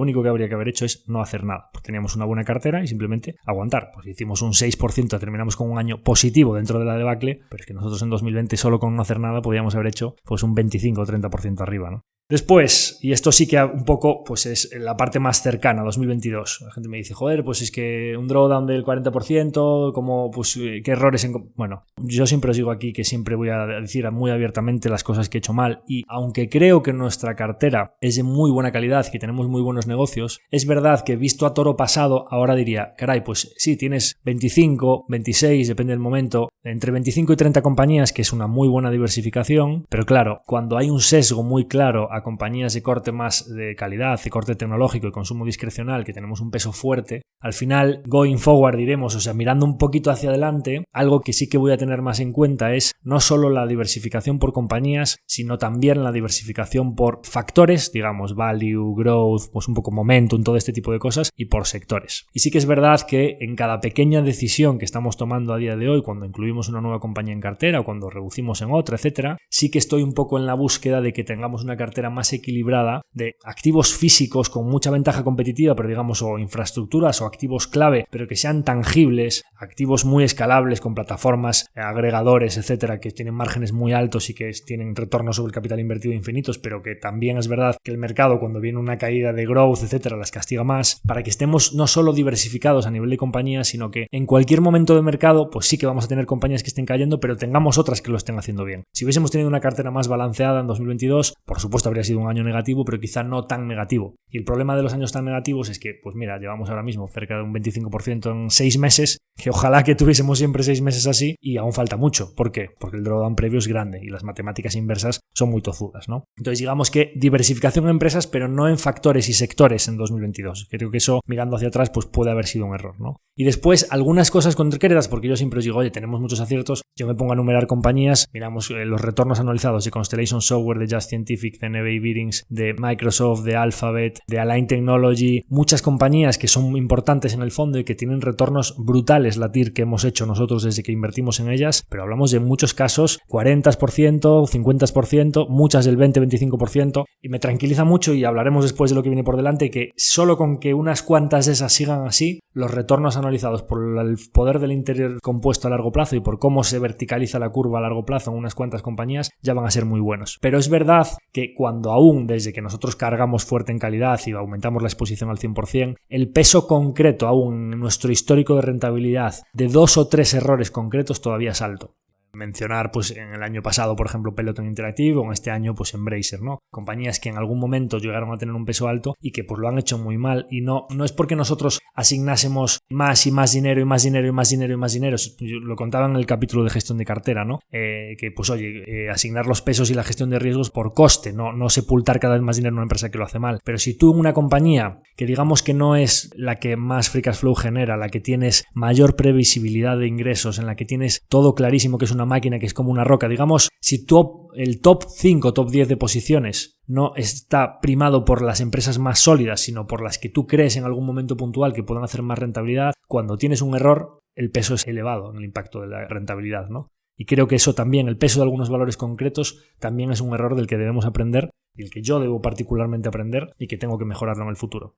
único que habría que haber hecho es no hacer nada, porque teníamos una buena cartera y simplemente aguantar. Pues hicimos un 6%, terminamos con un año positivo dentro de la debacle, pero es que nosotros en 2020 solo con no hacer nada podíamos haber hecho pues un 25 o 30% arriba, ¿no? Después, y esto sí que un poco pues es la parte más cercana, 2022. La gente me dice, joder, pues es que un drawdown del 40%, como pues qué errores... Bueno, yo siempre os digo aquí que siempre voy a decir muy abiertamente las cosas que he hecho mal, y aunque creo que nuestra cartera es de muy buena calidad, que tenemos muy buenos negocios, es verdad que visto a toro pasado, ahora diría, caray, pues sí, tienes 25, 26, depende del momento, entre 25 y 30 compañías, que es una muy buena diversificación, pero claro, cuando hay un sesgo muy claro a compañías de corte más de calidad, de corte tecnológico y consumo discrecional, que tenemos un peso fuerte, al final, going forward diremos, o sea, mirando un poquito hacia adelante, algo que sí que voy a tener más en cuenta es no solo la diversificación por compañías, sino también la diversificación por factores, digamos, value, growth, pues un poco momentum, todo este tipo de cosas, y por sectores. Y sí que es verdad que en cada pequeña decisión que estamos tomando a día de hoy, cuando incluimos una nueva compañía en cartera o cuando reducimos en otra, etcétera, sí que estoy un poco en la búsqueda de que tengamos una cartera más equilibrada de activos físicos con mucha ventaja competitiva, pero digamos, o infraestructuras o activos clave, pero que sean tangibles, activos muy escalables con plataformas, agregadores, etcétera, que tienen márgenes muy altos y que tienen retornos sobre el capital invertido infinitos, pero que también es verdad que el mercado, cuando viene una caída de growth, etcétera, las castiga más, para que estemos no solo diversificados a nivel de compañías, sino que en cualquier momento de mercado, pues sí que vamos a tener compañías que estén cayendo, pero tengamos otras que lo estén haciendo bien. Si hubiésemos tenido una cartera más balanceada en 2022, por supuesto habría sido un año negativo, pero quizá no tan negativo. Y el problema de los años tan negativos es que, pues mira, llevamos ahora mismo cerca de un 25% en 6 meses, que ojalá que tuviésemos siempre 6 meses así, y aún falta mucho. ¿Por qué? Porque el drawdown previo es grande y las matemáticas inversas son muy tozudas, ¿no? Entonces digamos que diversificación en empresas, pero no en factores y sectores en 2022. Creo que eso, mirando hacia atrás, pues puede haber sido un error, ¿no? Y después, algunas cosas concretas, porque yo siempre os digo, oye, tenemos muchos aciertos, yo me pongo a enumerar compañías, miramos los retornos anualizados de Constellation Software, de Just Scientific, de Neve Bearings, de Microsoft, de Alphabet, de Align Technology, muchas compañías que son importantes en el fondo y que tienen retornos brutales, la TIR que hemos hecho nosotros desde que invertimos en ellas, pero hablamos de muchos casos, 40%, 50%, muchas del 20-25%, y me tranquiliza mucho, y hablaremos después de lo que viene por delante, que solo con que unas cuantas de esas sigan así, los retornos anualizados por el poder del interior compuesto a largo plazo y por cómo se verticaliza la curva a largo plazo en unas cuantas compañías, ya van a ser muy buenos. Pero es verdad que cuando aún, desde que nosotros cargamos fuerte en calidad y aumentamos la exposición al 100%, el peso concreto aún en nuestro histórico de rentabilidad de 2 o 3 errores concretos todavía es alto. Mencionar, pues en el año pasado, por ejemplo, Peloton Interactive, o en este año, pues Embracer, ¿no? Compañías que en algún momento llegaron a tener un peso alto y que pues lo han hecho muy mal, y no es porque nosotros asignásemos más y más dinero y más dinero y más dinero y más dinero. Lo contaba en el capítulo de gestión de cartera, ¿no? Que pues oye, asignar los pesos y la gestión de riesgos por coste, no sepultar cada vez más dinero en una empresa que lo hace mal. Pero si tú en una compañía que digamos que no es la que más free cash flow genera, la que tienes mayor previsibilidad de ingresos, en la que tienes todo clarísimo, que es una máquina que es como una roca, digamos, si el top 5, top 10 de posiciones no está primado por las empresas más sólidas, sino por las que tú crees en algún momento puntual que puedan hacer más rentabilidad, cuando tienes un error, el peso es elevado en el impacto de la rentabilidad, ¿no? Y creo que eso también, el peso de algunos valores concretos, también es un error del que debemos aprender, y el que yo debo particularmente aprender, y que tengo que mejorarlo en el futuro.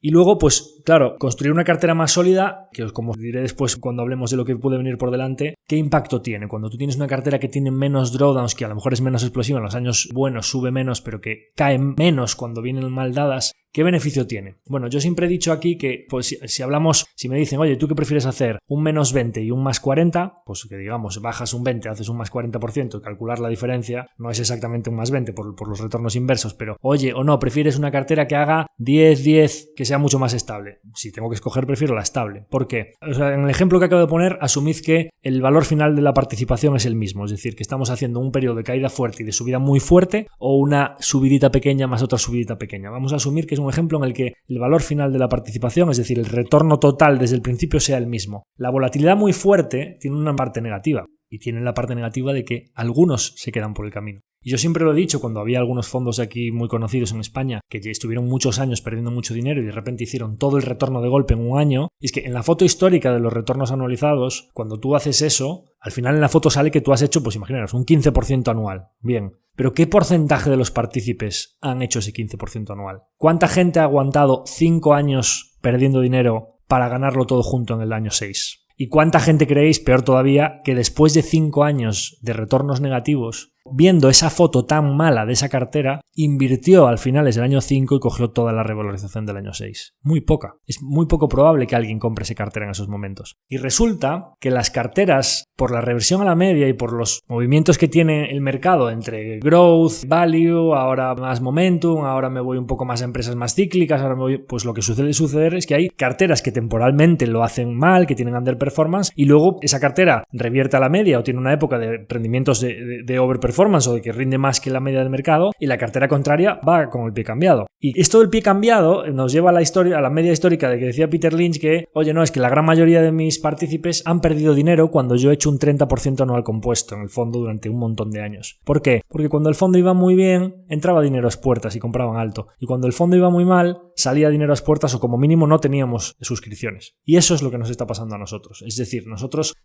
Y luego, pues claro, construir una cartera más sólida, que como os diré después cuando hablemos de lo que puede venir por delante, ¿qué impacto tiene? Cuando tú tienes una cartera que tiene menos drawdowns, que a lo mejor es menos explosiva, en los años buenos sube menos, pero que cae menos cuando vienen mal dadas, ¿qué beneficio tiene? Bueno, yo siempre he dicho aquí que pues, si me dicen, oye, ¿tú qué prefieres hacer? ¿Un menos 20 y un más 40? Pues que digamos, bajas un 20, haces un más 40%, calcular la diferencia no es exactamente un más 20 por los retornos inversos, pero oye, o no, prefieres una cartera que haga 10, que sea mucho más estable. Si tengo que escoger, prefiero la estable. ¿Por qué? O sea, en el ejemplo que acabo de poner, asumid que el valor final de la participación es el mismo, es decir, que estamos haciendo un periodo de caída fuerte y de subida muy fuerte, o una subidita pequeña más otra subidita pequeña. Vamos a asumir que es un ejemplo en el que el valor final de la participación, es decir, el retorno total desde el principio, sea el mismo. La volatilidad muy fuerte tiene una parte negativa, y tiene la parte negativa de que algunos se quedan por el camino. Y yo siempre lo he dicho, cuando había algunos fondos aquí muy conocidos en España que ya estuvieron muchos años perdiendo mucho dinero y de repente hicieron todo el retorno de golpe en un año, y es que en la foto histórica de los retornos anualizados, cuando tú haces eso, al final en la foto sale que tú has hecho, pues imaginaros, un 15% anual. Bien, pero ¿qué porcentaje de los partícipes han hecho ese 15% anual? ¿Cuánta gente ha aguantado 5 años perdiendo dinero para ganarlo todo junto en el año 6? ¿Y cuánta gente creéis, peor todavía, que después de 5 años de retornos negativos, viendo esa foto tan mala de esa cartera, invirtió al finales del año 5 y cogió toda la revalorización del año 6? Muy poca. Es muy poco probable que alguien compre esa cartera en esos momentos. Y resulta que las carteras, por la reversión a la media y por los movimientos que tiene el mercado entre growth, value, ahora más momentum, ahora me voy un poco más a empresas más cíclicas, ahora me voy, pues lo que suele suceder es que hay carteras que temporalmente lo hacen mal, que tienen underperformance, y luego esa cartera revierte a la media o tiene una época de rendimientos de overperformance o de que rinde más que la media del mercado, y la cartera contraria va con el pie cambiado. Y esto del pie cambiado nos lleva a la media histórica de que decía Peter Lynch que, oye, no, es que la gran mayoría de mis partícipes han perdido dinero cuando yo he hecho un 30% anual compuesto en el fondo durante un montón de años. ¿Por qué? Porque cuando el fondo iba muy bien, entraba dinero a las puertas y compraban alto. Y cuando el fondo iba muy mal, salía dinero a las puertas o como mínimo no teníamos suscripciones. Y eso es lo que nos está pasando a nosotros. Es decir,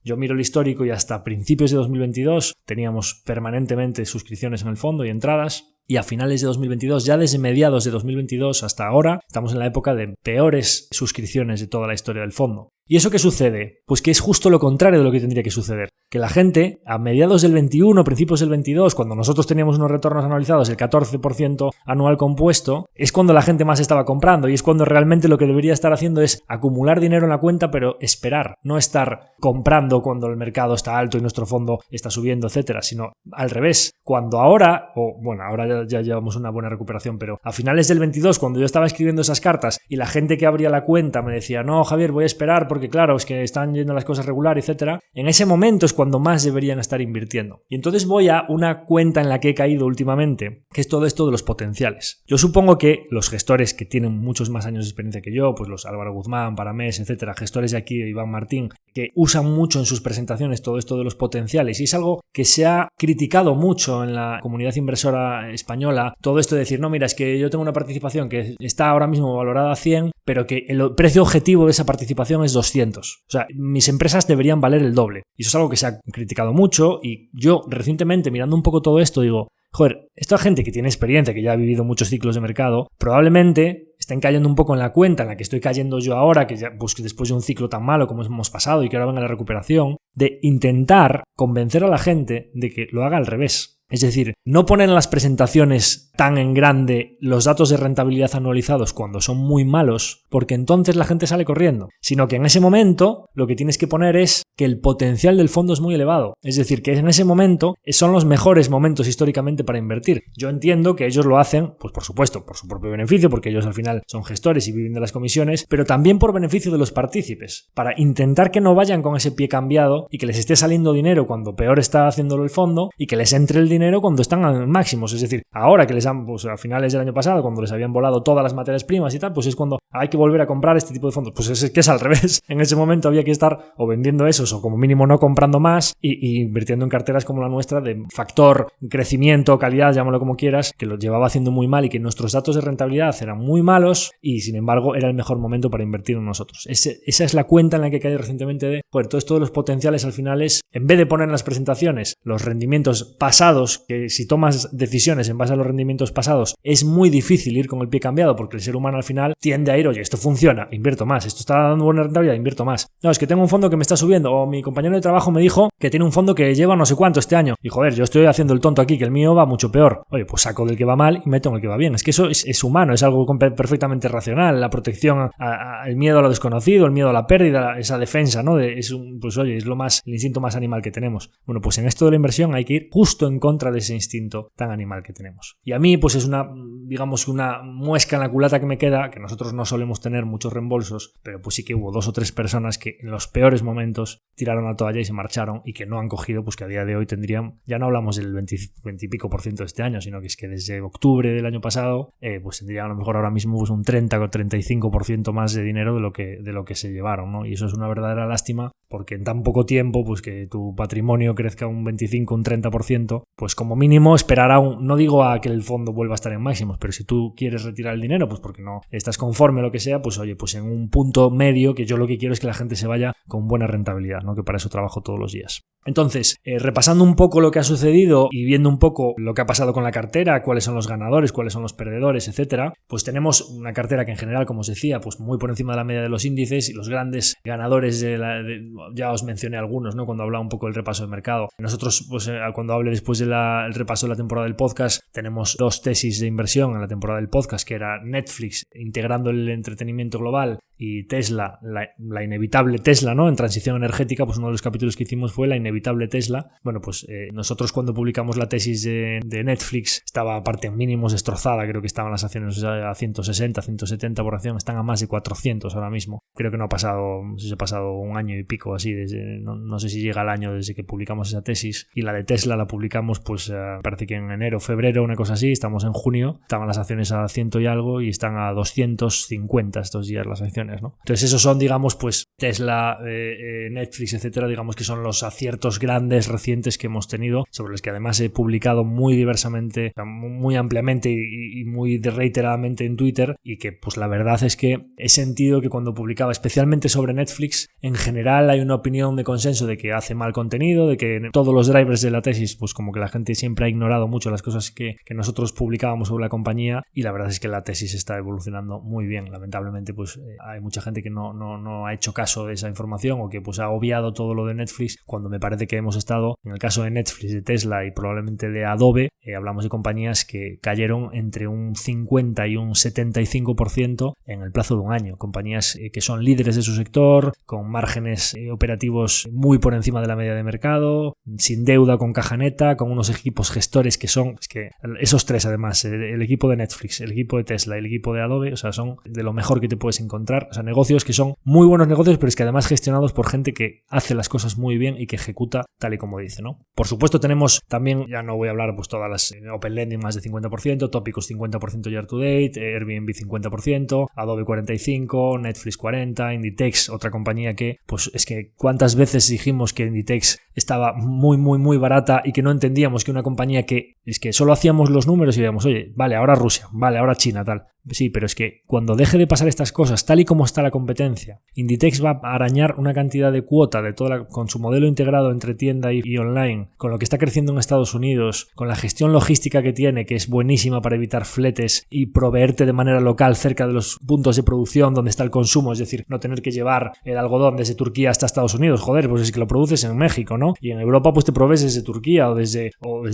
yo miro el histórico y hasta principios de 2022 teníamos permanentemente suscripciones en el fondo y entradas, y a finales de 2022, ya desde mediados de 2022 hasta ahora, estamos en la época de peores suscripciones de toda la historia del fondo. ¿Y eso qué sucede? Pues que es justo lo contrario de lo que tendría que suceder. Que la gente, a mediados del 21, principios del 22, cuando nosotros teníamos unos retornos anualizados, el 14% anual compuesto, es cuando la gente más estaba comprando y es cuando realmente lo que debería estar haciendo es acumular dinero en la cuenta, pero esperar, no estar comprando cuando el mercado está alto y nuestro fondo está subiendo, etcétera, sino al revés. Cuando ahora, ahora ya llevamos una buena recuperación, pero a finales del 22, cuando yo estaba escribiendo esas cartas y la gente que abría la cuenta me decía, no, Javier, voy a esperar porque claro, es que están yendo las cosas regular, etcétera, en ese momento es cuando más deberían estar invirtiendo. Y entonces voy a una cuenta en la que he caído últimamente, que es todo esto de los potenciales. Yo supongo que los gestores que tienen muchos más años de experiencia que yo, pues los Álvaro Guzmán, Paramés, etcétera, gestores de aquí, Iván Martín, que usan mucho en sus presentaciones todo esto de los potenciales, y es algo que se ha criticado mucho en la comunidad inversora española, todo esto de decir, no, mira, es que yo tengo una participación que está ahora mismo valorada a 100, pero que el precio objetivo de esa participación es 200. O sea, mis empresas deberían valer el doble. Y eso es algo que se ha criticado mucho, y yo recientemente mirando un poco todo esto digo, joder, esta gente que tiene experiencia, que ya ha vivido muchos ciclos de mercado, probablemente estén cayendo un poco en la cuenta en la que estoy cayendo yo ahora, que ya pues, que después de un ciclo tan malo como hemos pasado y que ahora venga la recuperación, de intentar convencer a la gente de que lo haga al revés. Es decir, no ponen en las presentaciones tan en grande los datos de rentabilidad anualizados cuando son muy malos, porque entonces la gente sale corriendo, sino que en ese momento lo que tienes que poner es que el potencial del fondo es muy elevado. Es decir, que en ese momento son los mejores momentos históricamente para invertir. Yo entiendo que ellos lo hacen, pues por supuesto, por su propio beneficio, porque ellos al final son gestores y viven de las comisiones, pero también por beneficio de los partícipes, para intentar que no vayan con ese pie cambiado y que les esté saliendo dinero cuando peor está haciéndolo el fondo y que les entre el dinero cuando están a máximos. Es decir, ahora que les han, pues a finales del año pasado, cuando les habían volado todas las materias primas y tal, pues es cuando hay que volver a comprar este tipo de fondos. Pues es que es al revés. En ese momento había que estar o vendiendo esos o como mínimo no comprando más y invirtiendo en carteras como la nuestra de factor crecimiento, calidad, llámalo como quieras, que lo llevaba haciendo muy mal y que nuestros datos de rentabilidad eran muy malos y sin embargo era el mejor momento para invertir en nosotros. Esa es la cuenta en la que caí recientemente de, pues todo esto de los potenciales al final es, en vez de poner en las presentaciones los rendimientos pasados, que si tomas decisiones en base a los rendimientos pasados es muy difícil ir con el pie cambiado porque el ser humano al final tiende a ir, oye, esto funciona, invierto más, esto está dando buena rentabilidad, invierto más. No, es que tengo un fondo que me está subiendo, o mi compañero de trabajo me dijo que tiene un fondo que lleva no sé cuánto este año y joder, yo estoy haciendo el tonto aquí, que el mío va mucho peor. Oye, pues saco del que va mal y meto en el que va bien. Es que eso es humano, es algo perfectamente racional, la protección al miedo a lo desconocido, el miedo a la pérdida, esa defensa, ¿no? Es el instinto más animal que tenemos. Bueno, pues en esto de la inversión hay que ir justo en contra de ese instinto tan animal que tenemos. Y a mí pues es una muesca en la culata que me queda, que nosotros no solemos tener muchos reembolsos, pero pues sí que hubo 2 o 3 personas que en los peores momentos tiraron la toalla y se marcharon y que no han cogido, pues que a día de hoy tendrían, ya no hablamos del 20 y pico % de este año, sino que es que desde octubre del año pasado pues tendrían a lo mejor ahora mismo pues un 30 o 35% más de dinero de lo que se llevaron, ¿no? Y eso es una verdadera lástima porque en tan poco tiempo pues que tu patrimonio crezca un 25, un 30%, pues como mínimo esperar no digo a que el fondo vuelva a estar en máximos, pero si tú quieres retirar el dinero, pues porque no estás conforme o lo que sea, pues oye, pues en un punto medio, que yo lo que quiero es que la gente se vaya con buena rentabilidad, ¿no? Que para eso trabajo todos los días. Entonces, repasando un poco lo que ha sucedido y viendo un poco lo que ha pasado con la cartera, cuáles son los ganadores, cuáles son los perdedores, etcétera, pues tenemos una cartera que en general, como os decía, pues muy por encima de la media de los índices y los grandes ganadores ya os mencioné algunos, ¿no? Cuando hablaba un poco del repaso de mercado. Nosotros, pues cuando hable después del repaso de la temporada del podcast, tenemos 2 tesis de inversión en la temporada del podcast, que era Netflix integrando el entretenimiento global y Tesla, la inevitable Tesla, ¿no? En transición energética, pues uno de los capítulos que hicimos fue la inevitable Tesla. Bueno, pues nosotros cuando publicamos la tesis de Netflix estaba aparte en mínimos destrozada, creo que estaban las acciones a 160, 170 por acción, están a más de 400 ahora mismo. Creo que no se ha pasado un año y pico así, no sé si llega el año desde que publicamos esa tesis, y la de Tesla la publicamos pues parece que en enero, febrero, una cosa así, estamos en junio, estaban las acciones a 100 y algo y están a 250 estos días las acciones, ¿no? Entonces esos son, digamos, pues Tesla, Netflix, etcétera, digamos que son los aciertos grandes recientes que hemos tenido, sobre los que además he publicado muy diversamente, muy ampliamente y muy reiteradamente en Twitter, y que pues la verdad es que he sentido que cuando publicaba especialmente sobre Netflix, en general hay una opinión de consenso de que hace mal contenido, de que todos los drivers de la tesis, pues como que la gente siempre ha ignorado mucho las cosas que nosotros publicábamos sobre la compañía, y la verdad es que la tesis está evolucionando muy bien. Lamentablemente pues hay mucha gente que no ha hecho caso caso de esa información o que pues ha obviado todo lo de Netflix, cuando me parece que hemos estado, en el caso de Netflix, de Tesla y probablemente de Adobe, hablamos de compañías que cayeron entre un 50 y un 75% en el plazo de un año. Compañías que son líderes de su sector, con márgenes operativos muy por encima de la media de mercado, sin deuda, con caja neta, con unos equipos gestores que son, es que esos tres además, el equipo de Netflix, el equipo de Tesla y el equipo de Adobe, o sea, son de lo mejor que te puedes encontrar. O sea, negocios que son muy buenos negocios, pero es que además gestionados por gente que hace las cosas muy bien y que ejecuta tal y como dice, ¿no? Por supuesto tenemos también, ya no voy a hablar pues todas las Open Lending más de 50%, Topicus 50% year to date, Airbnb 50%, Adobe 45%, Netflix 40%, Inditex, otra compañía que pues es que cuántas veces dijimos que Inditex estaba muy barata y que no entendíamos que una compañía que es que solo hacíamos los números y veíamos, oye, vale, ahora Rusia, vale, ahora China, tal. Sí, pero es que cuando deje de pasar estas cosas, tal y como está la competencia, Inditex va a arañar una cantidad de cuota de toda con su modelo integrado entre tienda y online, con lo que está creciendo en Estados Unidos, con la gestión logística que tiene, que es buenísima para evitar fletes y proveerte de manera local cerca de los puntos de producción donde está el consumo, es decir, no tener que llevar el algodón desde Turquía hasta Estados Unidos, joder, pues es que lo produces en México, ¿no? Y en Europa pues te provees desde Turquía o desde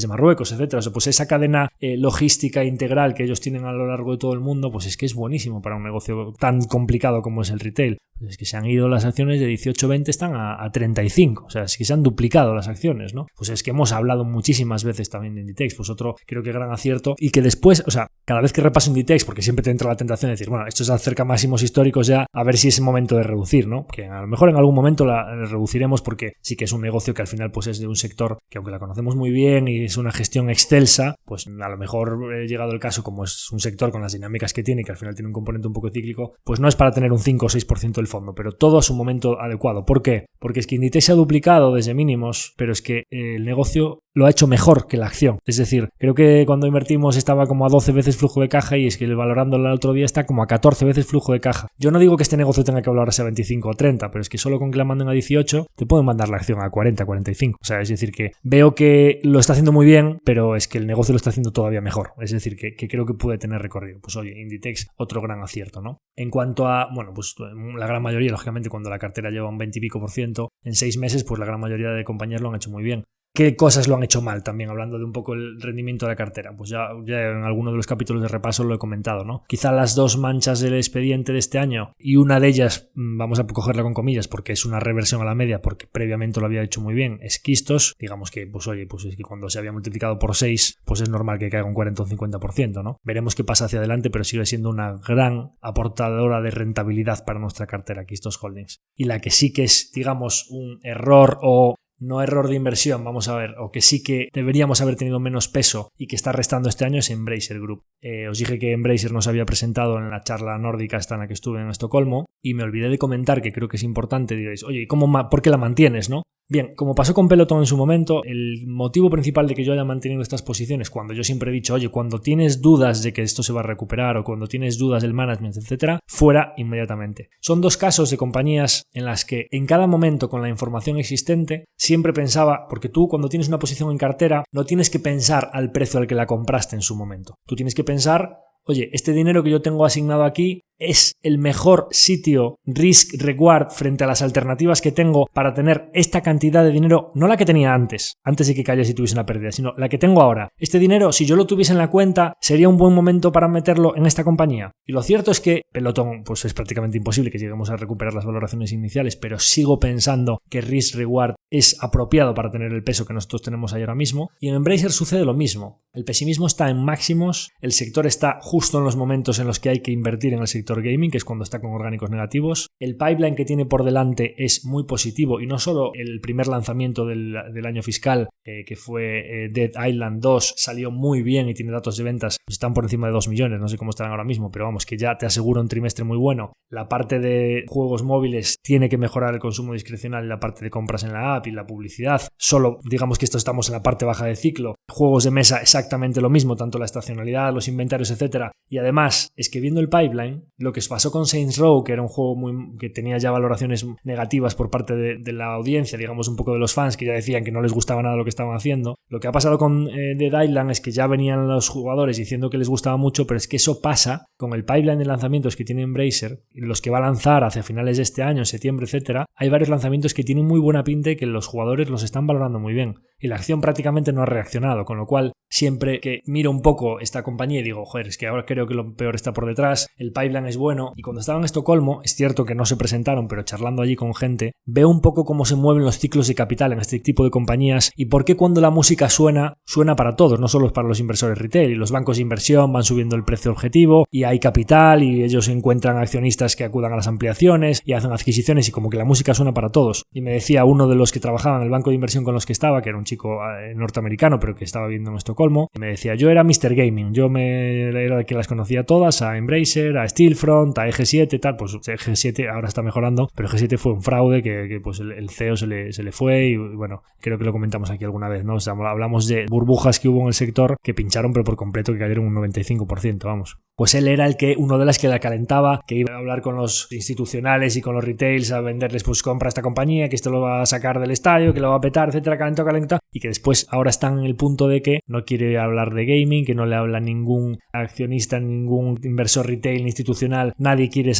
Marruecos, etcétera. O sea, pues esa cadena logística integral que ellos tienen a lo largo de todo el mundo, pues es que es buenísimo para un negocio tan complicado como es el retail. Pues es que se han ido las acciones de 18-20, están a 35, o sea, es que se han duplicado las acciones, ¿no? Pues es que hemos hablado muchísimas veces también de Inditex, pues otro creo que gran acierto, y que después, o sea, cada vez que repaso Inditex, porque siempre te entra la tentación de decir, bueno, esto es acerca a máximos históricos ya, a ver si es el momento de reducir, ¿no? Que a lo mejor en algún momento la reduciremos porque sí que es un negocio que al final pues es de un sector que aunque la conocemos muy bien y es una gestión excelsa, pues a lo mejor llegado el caso, como es un sector con las dinámicas que tiene, que al final tiene un componente un poco cíclico, pues no es para tener un 5 o 6% del fondo, pero todo a su momento adecuado. ¿Por qué? Porque es que Inditex se ha duplicado desde mínimos, pero es que el negocio lo ha hecho mejor que la acción. Es decir, creo que cuando invertimos estaba como a 12 veces flujo de caja y es que valorándola el otro día está como a 14 veces flujo de caja. Yo no digo que este negocio tenga que valorarse a 25 o 30, pero es que solo con que la manden a 18 te pueden mandar la acción a 40, 45. O sea, es decir que veo que lo está haciendo muy bien, pero es que el negocio lo está haciendo todavía mejor. Es decir, que creo que puede tener recorrido. Pues oye, Inditex, otro gran acierto, ¿no? En cuanto a, bueno, pues la gran mayoría, lógicamente, cuando la cartera lleva un 20 y pico %, en 6 meses, pues la gran mayoría de compañías lo han hecho muy bien. ¿Qué cosas lo han hecho mal también? Hablando de un poco el rendimiento de la cartera. Pues ya en alguno de los capítulos de repaso lo he comentado, ¿no? Quizá las dos manchas del expediente de este año, y una de ellas, vamos a cogerla con comillas, porque es una reversión a la media, porque previamente lo había hecho muy bien, es Quistos. Digamos que, pues oye, pues es que cuando se había multiplicado por 6, pues es normal que caiga un 40 o un 50%, ¿no? Veremos qué pasa hacia adelante, pero sigue siendo una gran aportadora de rentabilidad para nuestra cartera, Quistos Holdings. Y la que sí que es, digamos, un error o no error de inversión, vamos a ver, o que sí que deberíamos haber tenido menos peso y que está restando este año es Embracer Group. Os dije que Embracer nos había presentado en la charla nórdica esta en la que estuve en Estocolmo y me olvidé de comentar, que creo que es importante, diréis, oye, ¿por qué la mantienes, no? Bien, como pasó con Peloton en su momento, el motivo principal de que yo haya mantenido estas posiciones, cuando yo siempre he dicho, oye, cuando tienes dudas de que esto se va a recuperar o cuando tienes dudas del management, etcétera, fuera inmediatamente. Son dos casos de compañías en las que en cada momento con la información existente siempre pensaba, porque tú cuando tienes una posición en cartera no tienes que pensar al precio al que la compraste en su momento. Tú tienes que pensar, oye, este dinero que yo tengo asignado aquí es el mejor sitio risk-reward frente a las alternativas que tengo para tener esta cantidad de dinero, no la que tenía antes de que cayese y tuviese una pérdida, sino la que tengo ahora. Este dinero, si yo lo tuviese en la cuenta, sería un buen momento para meterlo en esta compañía. Y lo cierto es que Peloton, pues es prácticamente imposible que lleguemos a recuperar las valoraciones iniciales, pero sigo pensando que risk-reward es apropiado para tener el peso que nosotros tenemos ahí ahora mismo. Y en Embracer sucede lo mismo. El pesimismo está en máximos, el sector está justo en los momentos en los que hay que invertir en el sector gaming, que es cuando está con orgánicos negativos. El pipeline que tiene por delante es muy positivo y no solo el primer lanzamiento del año fiscal, que fue Dead Island 2, salió muy bien y tiene datos de ventas, pues están por encima de 2 millones, no sé cómo estarán ahora mismo, pero vamos, que ya te aseguro un trimestre muy bueno. La parte de juegos móviles tiene que mejorar el consumo discrecional y la parte de compras en la app y la publicidad. Solo, digamos que estamos en la parte baja de ciclo. Juegos de mesa exactamente lo mismo, tanto la estacionalidad, los inventarios, etcétera. Y además, es que viendo el pipeline, lo que pasó con Saints Row, que era un juego que tenía ya valoraciones negativas por parte de la audiencia, digamos un poco de los fans que ya decían que no les gustaba nada lo que estaban haciendo. Lo que ha pasado con Dead Island es que ya venían los jugadores diciendo que les gustaba mucho, pero es que eso pasa con el pipeline de lanzamientos que tiene Embracer, los que va a lanzar hacia finales de este año, en septiembre, etcétera, hay varios lanzamientos que tienen muy buena pinta y que los jugadores los están valorando muy bien. Y la acción prácticamente no ha reaccionado, con lo cual siempre que miro un poco esta compañía y digo, joder, es que ahora creo que lo peor está por detrás, el pipeline es bueno. Y cuando estaba en Estocolmo, es cierto que no se presentaron, pero charlando allí con gente, veo un poco cómo se mueven los ciclos de capital en este tipo de compañías y por qué cuando la música suena para todos, no solo para los inversores retail. Y los bancos de inversión van subiendo el precio objetivo y hay capital y ellos encuentran accionistas que acudan a las ampliaciones y hacen adquisiciones y como que la música suena para todos. Y me decía uno de los que trabajaba en el banco de inversión con los que estaba, que era un chico norteamericano pero que estaba viviendo en Estocolmo, y me decía, yo era Mr. Gaming, era el que las conocía todas, a Embracer, a Steelfront, a EG7, tal. Pues EG7 ahora está mejorando, pero EG7 fue un fraude que pues el CEO se le fue y bueno, creo que lo comentamos aquí alguna vez, ¿no? O sea, hablamos de burbujas que hubo en el sector que pincharon pero por completo, que cayeron un 95%, vamos. Pues él era una de las que la calentaba, que iba a hablar con los institucionales y con los retails a venderles, pues compra esta compañía, que esto lo va a sacar del estadio, que lo va a petar, etcétera, calentó, y que después ahora están en el punto de que no quiere hablar de gaming, que no le habla ningún accionista, ningún inversor retail ni institucional, nadie quiere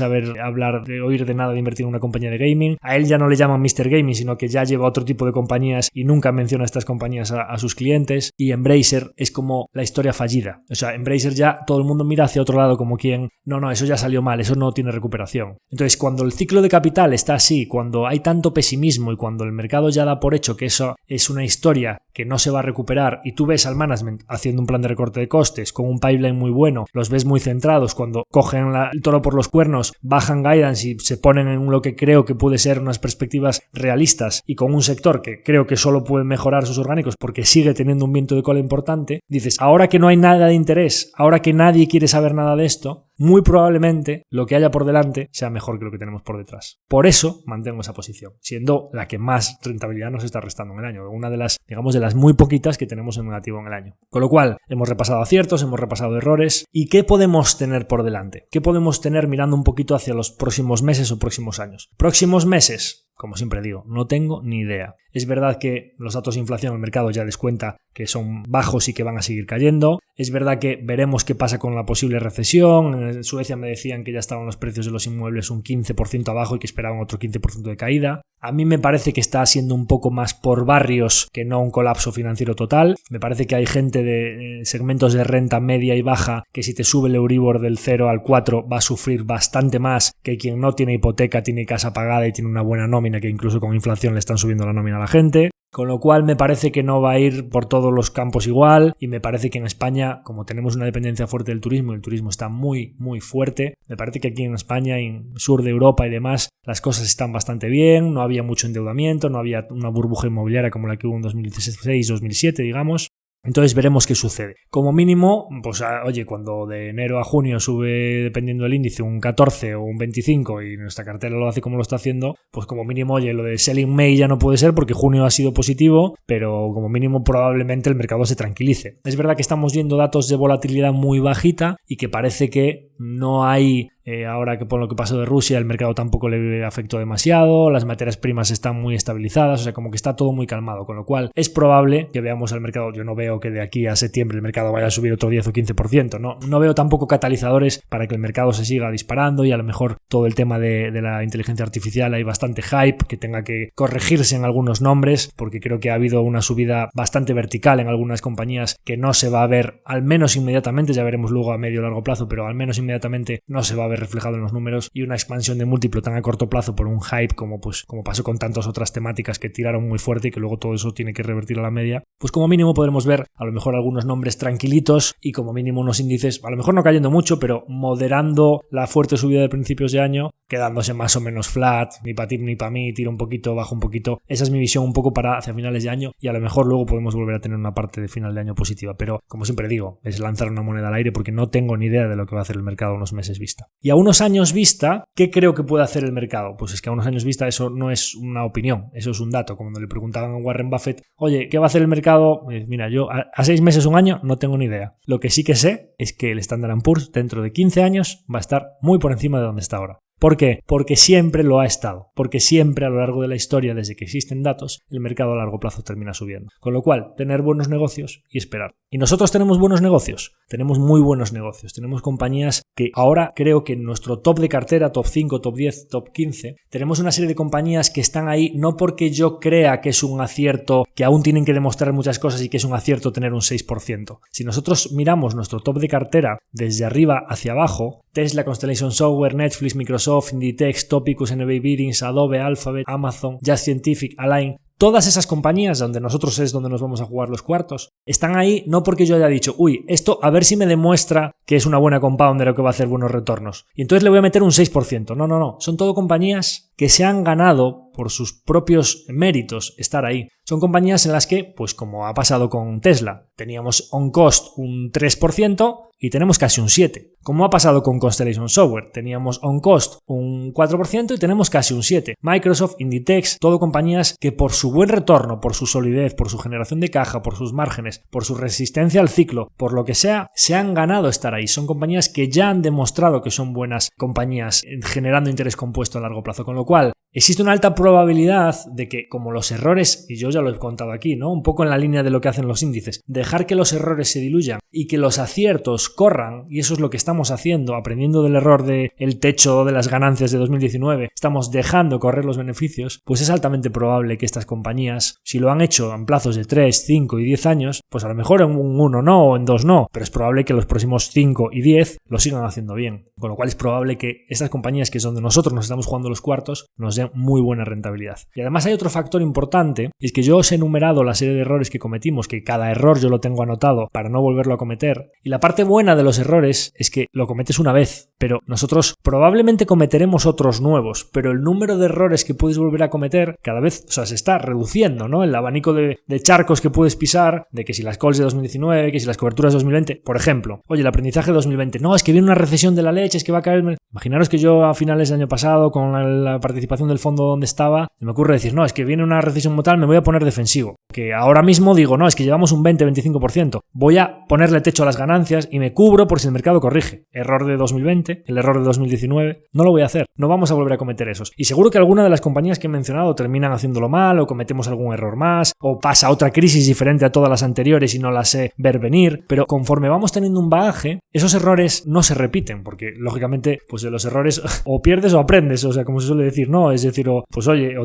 oír de nada de invertir en una compañía de gaming. A él ya no le llaman Mr. Gaming, sino que ya lleva otro tipo de compañías y nunca menciona a estas compañías a sus clientes. Y Embracer es como la historia fallida. O sea, Embracer ya todo el mundo mira hacia otro lado como quien, no, eso ya salió mal, eso no tiene recuperación. Entonces, cuando el ciclo de capital está así, cuando hay tanto pesimismo y cuando el mercado ya da por hecho que eso es una historia que no se va a recuperar y tú ves al management haciendo un plan de recorte de costes con un pipeline muy bueno, los ves muy centrados, cuando cogen el toro por los cuernos, bajan guidance y se ponen en lo que creo que puede ser unas perspectivas realistas y con un sector que creo que solo puede mejorar sus orgánicos porque sigue teniendo un viento de cola importante, dices, ahora que no hay nada de interés, ahora que nadie quiere saber nada de esto, muy probablemente lo que haya por delante sea mejor que lo que tenemos por detrás. Por eso mantengo esa posición, siendo la que más rentabilidad nos está restando en el año, una de las, digamos, de las muy poquitas que tenemos en negativo en el año. Con lo cual, hemos repasado aciertos, hemos repasado errores. ¿Y qué podemos tener por delante? ¿Qué podemos tener mirando un poquito hacia los próximos meses o próximos años? Próximos meses, como siempre digo, no tengo ni idea. Es verdad que los datos de inflación en el mercado ya descuenta que son bajos y que van a seguir cayendo. Es verdad que veremos qué pasa con la posible recesión. En Suecia me decían que ya estaban los precios de los inmuebles un 15% abajo y que esperaban otro 15% de caída. A mí me parece que está siendo un poco más por barrios que no un colapso financiero total. Me parece que hay gente de segmentos de renta media y baja que si te sube el Euribor del 0 al 4 va a sufrir bastante más que quien no tiene hipoteca, tiene casa pagada y tiene una buena nómina, que incluso con inflación le están subiendo la nómina a la gente. Con lo cual me parece que no va a ir por todos los campos igual y me parece que en España, como tenemos una dependencia fuerte del turismo y el turismo está muy, muy fuerte, me parece que aquí en España, en sur de Europa y demás, las cosas están bastante bien, no había mucho endeudamiento, no había una burbuja inmobiliaria como la que hubo en 2016-2007, digamos. Entonces veremos qué sucede. Como mínimo, pues oye, cuando de enero a junio sube, dependiendo del índice, un 14 o un 25 y nuestra cartera lo hace como lo está haciendo, pues como mínimo, oye, lo de Selling May ya no puede ser porque junio ha sido positivo, pero como mínimo probablemente el mercado se tranquilice. Es verdad que estamos viendo datos de volatilidad muy bajita y que parece que no hay... ahora que por lo que pasó de Rusia el mercado tampoco le afectó demasiado, las materias primas están muy estabilizadas, o sea, como que está todo muy calmado, con lo cual es probable que veamos al mercado. Yo no veo que de aquí a septiembre el mercado vaya a subir otro 10 o 15%, no veo tampoco catalizadores para que el mercado se siga disparando y a lo mejor todo el tema de la inteligencia artificial hay bastante hype que tenga que corregirse en algunos nombres, porque creo que ha habido una subida bastante vertical en algunas compañías que no se va a ver al menos inmediatamente, ya veremos luego a medio o largo plazo, pero al menos inmediatamente no se va a ver reflejado en los números, y una expansión de múltiplo tan a corto plazo por un hype como pasó con tantas otras temáticas que tiraron muy fuerte y que luego todo eso tiene que revertir a la media, pues como mínimo podremos ver a lo mejor algunos nombres tranquilitos y como mínimo unos índices, a lo mejor no cayendo mucho, pero moderando la fuerte subida de principios de año, quedándose más o menos flat, ni para ti ni para mí, tira un poquito, baja un poquito. Esa es mi visión un poco para hacia finales de año y a lo mejor luego podemos volver a tener una parte de final de año positiva, pero como siempre digo, es lanzar una moneda al aire porque no tengo ni idea de lo que va a hacer el mercado a unos meses vista. Y a unos años vista, ¿qué creo que puede hacer el mercado? Pues es que a unos años vista eso no es una opinión, eso es un dato. Cuando le preguntaban a Warren Buffett, oye, ¿qué va a hacer el mercado? Pues mira, yo a 6 meses, un año, no tengo ni idea. Lo que sí que sé es que el Standard & Poor's dentro de 15 años va a estar muy por encima de donde está ahora. ¿Por qué? Porque siempre lo ha estado, porque siempre a lo largo de la historia, desde que existen datos, el mercado a largo plazo termina subiendo. Con lo cual, tener buenos negocios y esperar. ¿Y nosotros tenemos buenos negocios? Tenemos muy buenos negocios. Tenemos compañías que ahora creo que en nuestro top de cartera, top 5, top 10, top 15, tenemos una serie de compañías que están ahí no porque yo crea que es un acierto, que aún tienen que demostrar muchas cosas y que es un acierto tener un 6%. Si nosotros miramos nuestro top de cartera desde arriba hacia abajo, Tesla, Constellation Software, Netflix, Microsoft, Inditex, Topicus, NB Bearings, Adobe, Alphabet, Amazon, Just Scientific, Align, todas esas compañías donde nosotros es donde nos vamos a jugar los cuartos, están ahí no porque yo haya dicho, esto a ver si me demuestra que es una buena compounder o que va a hacer buenos retornos. Y entonces le voy a meter un 6%. No. Son todo compañías que se han ganado por sus propios méritos estar ahí. Son compañías en las que, pues como ha pasado con Tesla, teníamos on cost un 3% y tenemos casi un 7%. Como ha pasado con Constellation Software, teníamos on cost un 4% y tenemos casi un 7%. Microsoft, Inditex, todo compañías que por su buen retorno, por su solidez, por su generación de caja, por sus márgenes, por su resistencia al ciclo, por lo que sea, se han ganado estar ahí. Son compañías que ya han demostrado que son buenas compañías generando interés compuesto a largo plazo, con lo cual existe una alta probabilidad de que, como los errores, y yo ya lo he contado aquí, ¿no? Un poco en la línea de lo que hacen los índices, dejar que los errores se diluyan y que los aciertos corran, y eso es lo que estamos haciendo, aprendiendo del error del techo de las ganancias de 2019, estamos dejando correr los beneficios, pues es altamente probable que estas compañías, si lo han hecho en plazos de 3, 5 y 10 años, pues a lo mejor en un 1 no, o en 2 no, pero es probable que los próximos 5 y 10 lo sigan haciendo bien, con lo cual es probable que estas compañías, que es donde nosotros nos estamos jugando los cuartos, nos den muy buena rentabilidad. Y además hay otro factor importante, y es que yo os he enumerado la serie de errores que cometimos, que cada error yo lo tengo anotado para no volverlo a cometer, y la parte buena de los errores es que lo cometes una vez, pero nosotros probablemente cometeremos otros nuevos, pero el número de errores que puedes volver a cometer cada vez, se está reduciendo, ¿no? El abanico de charcos que puedes pisar, de que si las calls de 2019, que si las coberturas de 2020, por ejemplo, el aprendizaje de 2020, no, es que viene una recesión de la leche, es que va a caer. Imaginaros que yo a finales del año pasado, con la participación del fondo donde estaba, me ocurre decir, no, es que viene una recesión mortal, me voy a poner defensivo. Que ahora mismo digo, no, es que llevamos un 20-25%, voy a ponerle techo a las ganancias y me cubro por si el mercado corrige. Error de 2020, el error de 2019, no lo voy a hacer, no vamos a volver a cometer esos. Y seguro que alguna de las compañías que he mencionado terminan haciéndolo mal, o cometemos algún error más, o pasa otra crisis diferente a todas las anteriores y no las sé ver venir, pero conforme vamos teniendo un bagaje, esos errores no se repiten, porque lógicamente, pues de los errores o pierdes o aprendes, como se suele decir, ¿no? Es decir, o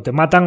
te matan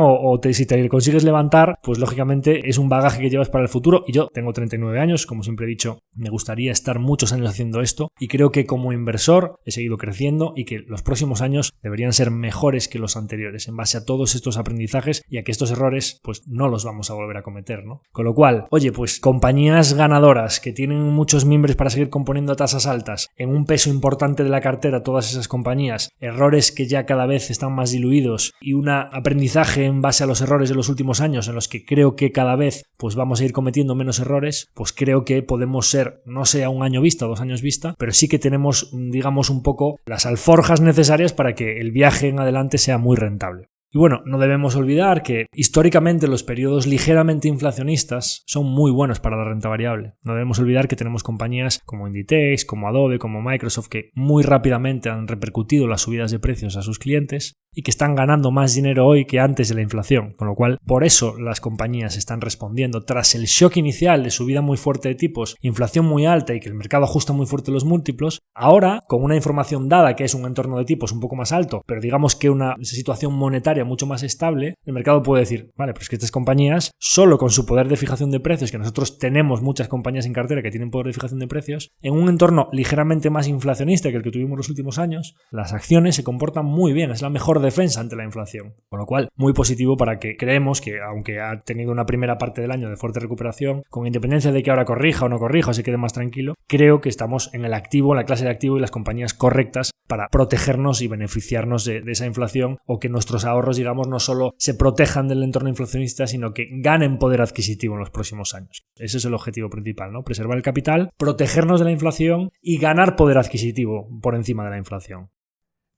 si te consigues levantar, pues lógicamente es un bagaje que llevas para el futuro. Y yo tengo 39 años, como siempre he dicho, me gustaría estar muchos años haciendo esto, y creo que como inversor he seguido creciendo y que los próximos años deberían ser mejores que los anteriores en base a todos estos aprendizajes y a que estos errores pues no los vamos a volver a cometer, ¿no? Con lo cual, pues compañías ganadoras que tienen muchos mimbres para seguir componiendo tasas altas, en un peso importante de la cartera todas esas compañías, errores que ya cada vez están más diluidos y un aprendizaje en base a los errores de los últimos años en los que creo que cada vez pues vamos a ir cometiendo menos errores, pues creo que podemos ser, no sé a un año vista o 2 años vista, pero sí que tenemos, digamos, un poco las alforjas necesarias para que el viaje en adelante sea muy rentable. Y bueno, no debemos olvidar que históricamente los periodos ligeramente inflacionistas son muy buenos para la renta variable. No debemos olvidar que tenemos compañías como Inditex, como Adobe, como Microsoft, que muy rápidamente han repercutido las subidas de precios a sus clientes y que están ganando más dinero hoy que antes de la inflación, con lo cual por eso las compañías están respondiendo tras el shock inicial de subida muy fuerte de tipos, inflación muy alta y que el mercado ajusta muy fuerte los múltiplos. Ahora, con una información dada que es un entorno de tipos un poco más alto, pero digamos que una situación monetaria mucho más estable, el mercado puede decir, vale, pero es que estas compañías, solo con su poder de fijación de precios, que nosotros tenemos muchas compañías en cartera que tienen poder de fijación de precios, en un entorno ligeramente más inflacionista que el que tuvimos los últimos años, las acciones se comportan muy bien, es la mejor defensa ante la inflación. Con lo cual, muy positivo para que creemos que, aunque ha tenido una primera parte del año de fuerte recuperación, con independencia de que ahora corrija o no corrija o se quede más tranquilo, creo que estamos en el activo, en la clase de activo y las compañías correctas para protegernos y beneficiarnos de esa inflación, o que nuestros ahorros, digamos, no solo se protejan del entorno inflacionista, sino que ganen poder adquisitivo en los próximos años. Ese es el objetivo principal, ¿no? Preservar el capital, protegernos de la inflación y ganar poder adquisitivo por encima de la inflación.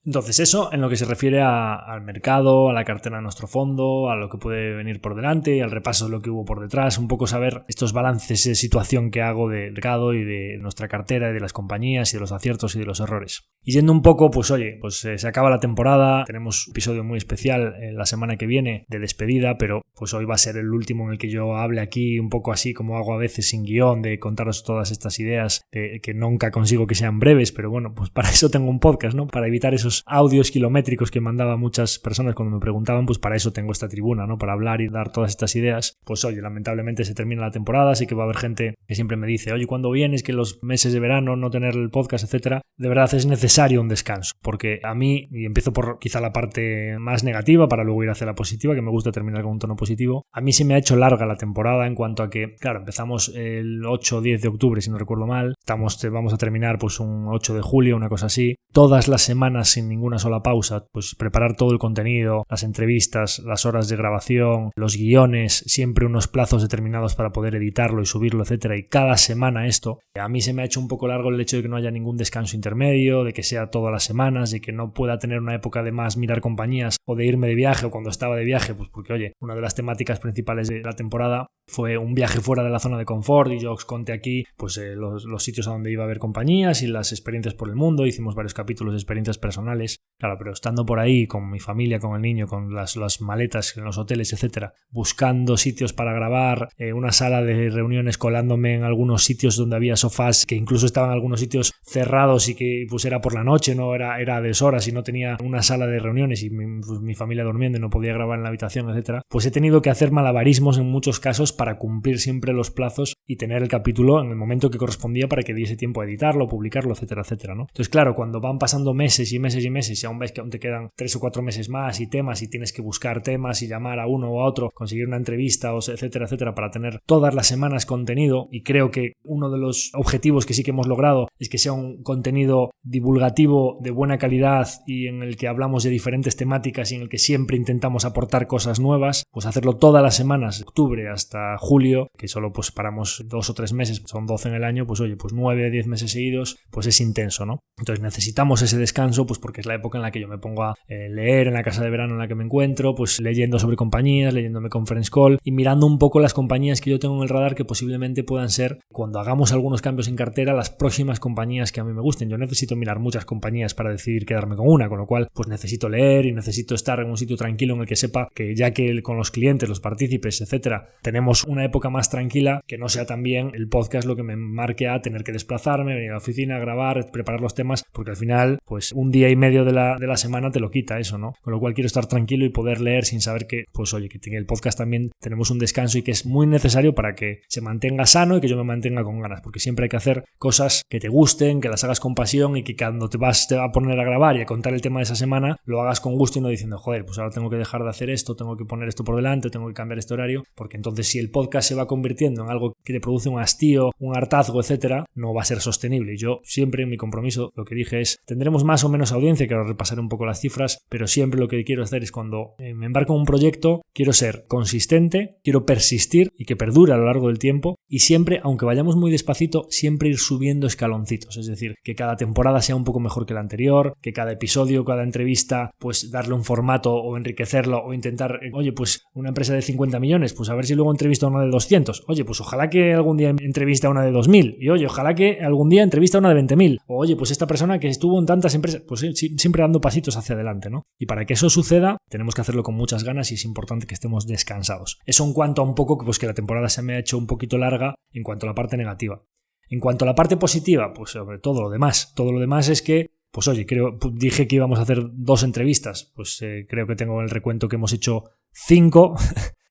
Entonces eso en lo que se refiere al mercado, a la cartera de nuestro fondo, a lo que puede venir por delante, al repaso de lo que hubo por detrás, un poco saber estos balances de situación que hago del mercado y de nuestra cartera y de las compañías y de los aciertos y de los errores. Y yendo un poco, pues oye, se acaba la temporada, tenemos un episodio muy especial la semana que viene de despedida, pero pues hoy va a ser el último en el que yo hable aquí un poco así como hago a veces sin guión, de contaros todas estas ideas que nunca consigo que sean breves, pero bueno, pues para eso tengo un podcast, ¿no? Para evitar esos audios kilométricos que mandaban muchas personas cuando me preguntaban, pues para eso tengo esta tribuna, ¿no? Para hablar y dar todas estas ideas. Pues oye, lamentablemente se termina la temporada, así que va a haber gente que siempre me dice, oye, ¿cuándo vienes? Que los meses de verano no tener el podcast, etcétera. De verdad es necesario un descanso, porque a mí, y empiezo por quizá la parte más negativa para luego ir hacia la positiva, que me gusta terminar con un tono positivo, a mí se me ha hecho larga la temporada en cuanto a que, claro, empezamos el 8 o 10 de octubre, si no recuerdo mal, vamos a terminar pues un 8 de julio, una cosa así, todas las semanas sin ninguna sola pausa, pues preparar todo el contenido, las entrevistas, las horas de grabación, los guiones, siempre unos plazos determinados para poder editarlo y subirlo, etcétera, y cada semana esto, a mí se me ha hecho un poco largo el hecho de que no haya ningún descanso intermedio, de que sea todas las semanas, de que no pueda tener una época de más mirar compañías o de irme de viaje o cuando estaba de viaje, pues porque oye, una de las temáticas principales de la temporada fue un viaje fuera de la zona de confort y yo os conté aquí pues los sitios a donde iba a haber compañías y las experiencias por el mundo, hicimos varios capítulos de experiencias personales, claro, pero estando por ahí con mi familia, con el niño, con las maletas en los hoteles, etcétera, buscando sitios para grabar, una sala de reuniones, colándome en algunos sitios donde había sofás que incluso estaban algunos sitios cerrados y que pues era por la noche, no era a deshoras y no tenía una sala de reuniones y mi familia durmiendo y no podía grabar en la habitación, etcétera, pues he tenido que hacer malabarismos en muchos casos para cumplir siempre los plazos y tener el capítulo en el momento que correspondía para que diese tiempo a editarlo, publicarlo, etcétera, etcétera, ¿no? Entonces, claro, cuando van pasando meses y meses y meses y aún ves que aún te quedan 3 o 4 meses más y temas y tienes que buscar temas y llamar a uno o a otro, conseguir una entrevista, etcétera, etcétera, para tener todas las semanas contenido, y creo que uno de los objetivos que sí que hemos logrado es que sea un contenido divulgativo de buena calidad y en el que hablamos de diferentes temáticas y en el que siempre intentamos aportar cosas nuevas, pues hacerlo todas las semanas, de octubre hasta julio, que solo pues paramos 2 o 3 meses, son 12 en el año, pues oye, pues 9 o 10 meses seguidos, pues es intenso, ¿no? Entonces necesitamos ese descanso, pues porque es la época en la que yo me pongo a leer en la casa de verano en la que me encuentro, pues leyendo sobre compañías, leyéndome conference call y mirando un poco las compañías que yo tengo en el radar que posiblemente puedan ser, cuando hagamos algunos cambios en cartera, las próximas compañías que a mí me gusten. Yo necesito mirar muchas compañías para decidir quedarme con una, con lo cual pues necesito leer y necesito estar en un sitio tranquilo en el que sepa que ya que con los clientes, los partícipes, etcétera, tenemos una época más tranquila, que no sea también el podcast lo que me marque a tener que desplazarme, venir a la oficina, grabar, preparar los temas, porque al final pues un día y medio de la semana te lo quita eso, ¿no? Con lo cual quiero estar tranquilo y poder leer sin saber que, pues oye, que en el podcast también tenemos un descanso y que es muy necesario para que se mantenga sano y que yo me mantenga con ganas, porque siempre hay que hacer cosas que te gusten, que las hagas con pasión y que cuando te va a poner a grabar y a contar el tema de esa semana, lo hagas con gusto y no diciendo, joder, pues ahora tengo que dejar de hacer esto, tengo que poner esto por delante, tengo que cambiar este horario, porque entonces si el podcast se va convirtiendo en algo que te produce un hastío, un hartazgo, etcétera, no va a ser sostenible. Y yo siempre en mi compromiso lo que dije es, tendremos más o menos audiencia, que ahora repasaré un poco las cifras, pero siempre lo que quiero hacer es cuando me embarco en un proyecto, quiero ser consistente, quiero persistir y que perdure a lo largo del tiempo y siempre, aunque vayamos muy despacito, siempre ir subiendo escaloncitos, es decir, que cada temporada sea un poco mejor que la anterior, que cada episodio, cada entrevista, pues darle un formato o enriquecerlo o intentar, oye, pues una empresa de 50 millones, pues a ver si luego entrevista a una de 200, oye, pues ojalá que algún día entrevista a una de 2000 y oye, ojalá que algún día entrevista a una de 20.000 o oye, pues esta persona que estuvo en tantas empresas, pues siempre dando pasitos hacia adelante, ¿no? Y para que eso suceda, tenemos que hacerlo con muchas ganas y es importante que estemos descansados. Eso en cuanto a un poco, pues que la temporada se me ha hecho un poquito larga en cuanto a la parte negativa. En cuanto a la parte positiva, pues sobre todo lo demás es que, pues oye, dije que íbamos a hacer 2 entrevistas, pues creo que tengo en el recuento que hemos hecho 5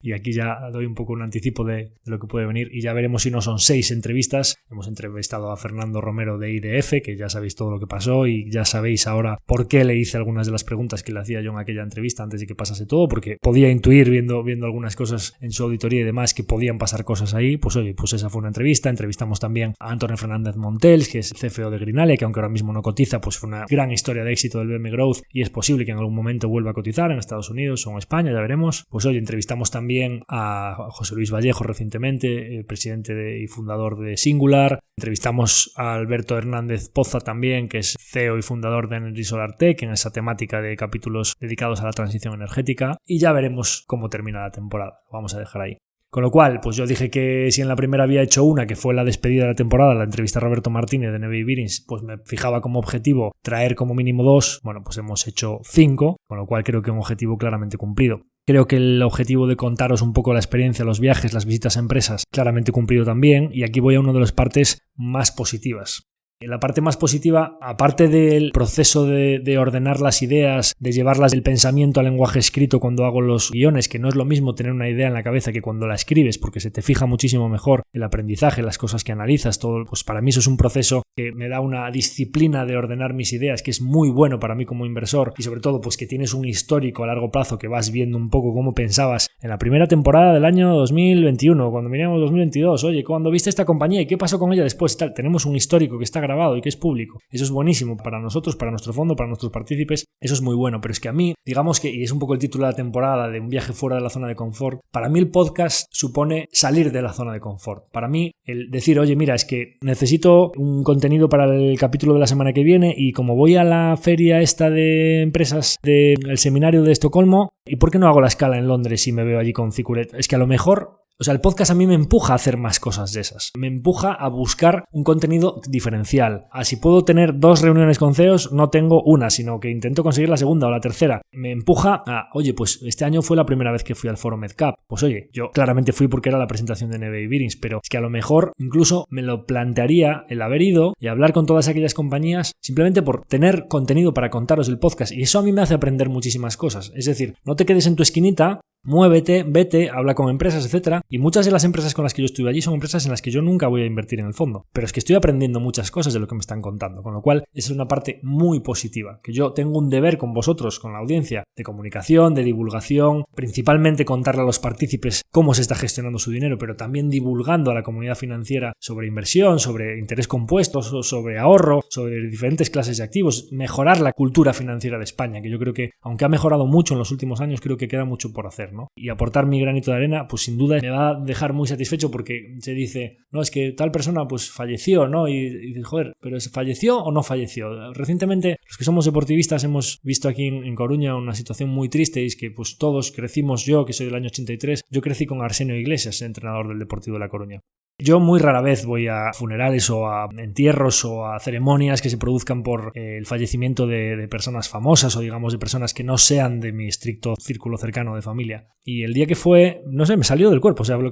y aquí ya doy un poco un anticipo de lo que puede venir y ya veremos si no son 6 entrevistas. Hemos entrevistado a Fernando Romero de IDF, que ya sabéis todo lo que pasó y ya sabéis ahora por qué le hice algunas de las preguntas que le hacía yo en aquella entrevista antes de que pasase todo, porque podía intuir viendo algunas cosas en su auditoría y demás que podían pasar cosas ahí. Pues oye, pues esa fue una entrevista. Entrevistamos también a Antonio Fernández Montels, que es CFO de Greenalia, que aunque ahora mismo no cotiza, pues fue una gran historia de éxito del BM Growth y es posible que en algún momento vuelva a cotizar en Estados Unidos o en España, ya veremos. Pues oye, entrevistamos también a José Luis Vallejo recientemente, presidente y fundador de Singular. Entrevistamos a Alberto Hernández Poza también, que es CEO y fundador de Energy Solar Tech, en esa temática de capítulos dedicados a la transición energética. Y ya veremos cómo termina la temporada. Lo vamos a dejar ahí. Con lo cual, pues yo dije que si en la primera había hecho una, que fue la despedida de la temporada, la entrevista a Roberto Martínez de Neville Bearings, pues me fijaba como objetivo traer como mínimo 2, bueno, pues hemos hecho 5, con lo cual creo que un objetivo claramente cumplido. Creo que el objetivo de contaros un poco la experiencia, los viajes, las visitas a empresas, claramente cumplido también, y aquí voy a una de las partes más positivas. La parte más positiva, aparte del proceso de ordenar las ideas, de llevarlas del pensamiento al lenguaje escrito cuando hago los guiones, que no es lo mismo tener una idea en la cabeza que cuando la escribes, porque se te fija muchísimo mejor el aprendizaje, las cosas que analizas, todo, pues para mí eso es un proceso que me da una disciplina de ordenar mis ideas, que es muy bueno para mí como inversor, y sobre todo pues que tienes un histórico a largo plazo que vas viendo un poco cómo pensabas en la primera temporada del año 2021, cuando miramos 2022, oye, cuando viste esta compañía y qué pasó con ella después, tal, tenemos un histórico que está grabado y que es público. Eso es buenísimo para nosotros, para nuestro fondo, para nuestros partícipes. Eso es muy bueno, pero es que a mí, digamos que, y es un poco el título de la temporada, de un viaje fuera de la zona de confort, para mí el podcast supone salir de la zona de confort. Para mí, el decir, oye, mira, es que necesito un contenido para el capítulo de la semana que viene y como voy a la feria esta de empresas del seminario de Estocolmo, ¿y por qué no hago la escala en Londres y me veo allí con Cicuret? Es que a lo mejor... O sea, el podcast a mí me empuja a hacer más cosas de esas. Me empuja a buscar un contenido diferencial. Si puedo tener 2 reuniones con CEOs, no tengo una, sino que intento conseguir la segunda o la tercera. Me empuja a, oye, pues este año fue la primera vez que fui al foro MedCap. Pues oye, yo claramente fui porque era la presentación de Neville Bearings, pero es que a lo mejor incluso me lo plantearía el haber ido y hablar con todas aquellas compañías simplemente por tener contenido para contaros el podcast. Y eso a mí me hace aprender muchísimas cosas. Es decir, no te quedes en tu esquinita, muévete, vete, habla con empresas, etcétera. Y muchas de las empresas con las que yo estuve allí son empresas en las que yo nunca voy a invertir en el fondo. Pero es que estoy aprendiendo muchas cosas de lo que me están contando. Con lo cual, esa es una parte muy positiva. Que yo tengo un deber con vosotros, con la audiencia, de comunicación, de divulgación, principalmente contarle a los partícipes cómo se está gestionando su dinero, pero también divulgando a la comunidad financiera sobre inversión, sobre interés compuesto, sobre ahorro, sobre diferentes clases de activos, mejorar la cultura financiera de España, que yo creo que, aunque ha mejorado mucho en los últimos años, creo que queda mucho por hacer, ¿no? Y aportar mi granito de arena, pues sin duda me va a dejar muy satisfecho porque se dice, no, es que tal persona pues falleció, ¿no? Y dices, joder, ¿pero falleció o no falleció? Recientemente, los que somos deportivistas hemos visto aquí en Coruña una situación muy triste y es que pues todos crecimos, yo que soy del año 83, yo crecí con Arsenio Iglesias, entrenador del Deportivo de La Coruña. Yo muy rara vez voy a funerales o a entierros o a ceremonias que se produzcan por el fallecimiento de personas famosas o digamos de personas que no sean de mi estricto círculo cercano de familia. Y el día que fue, no sé, me salió del cuerpo, o sea, era lo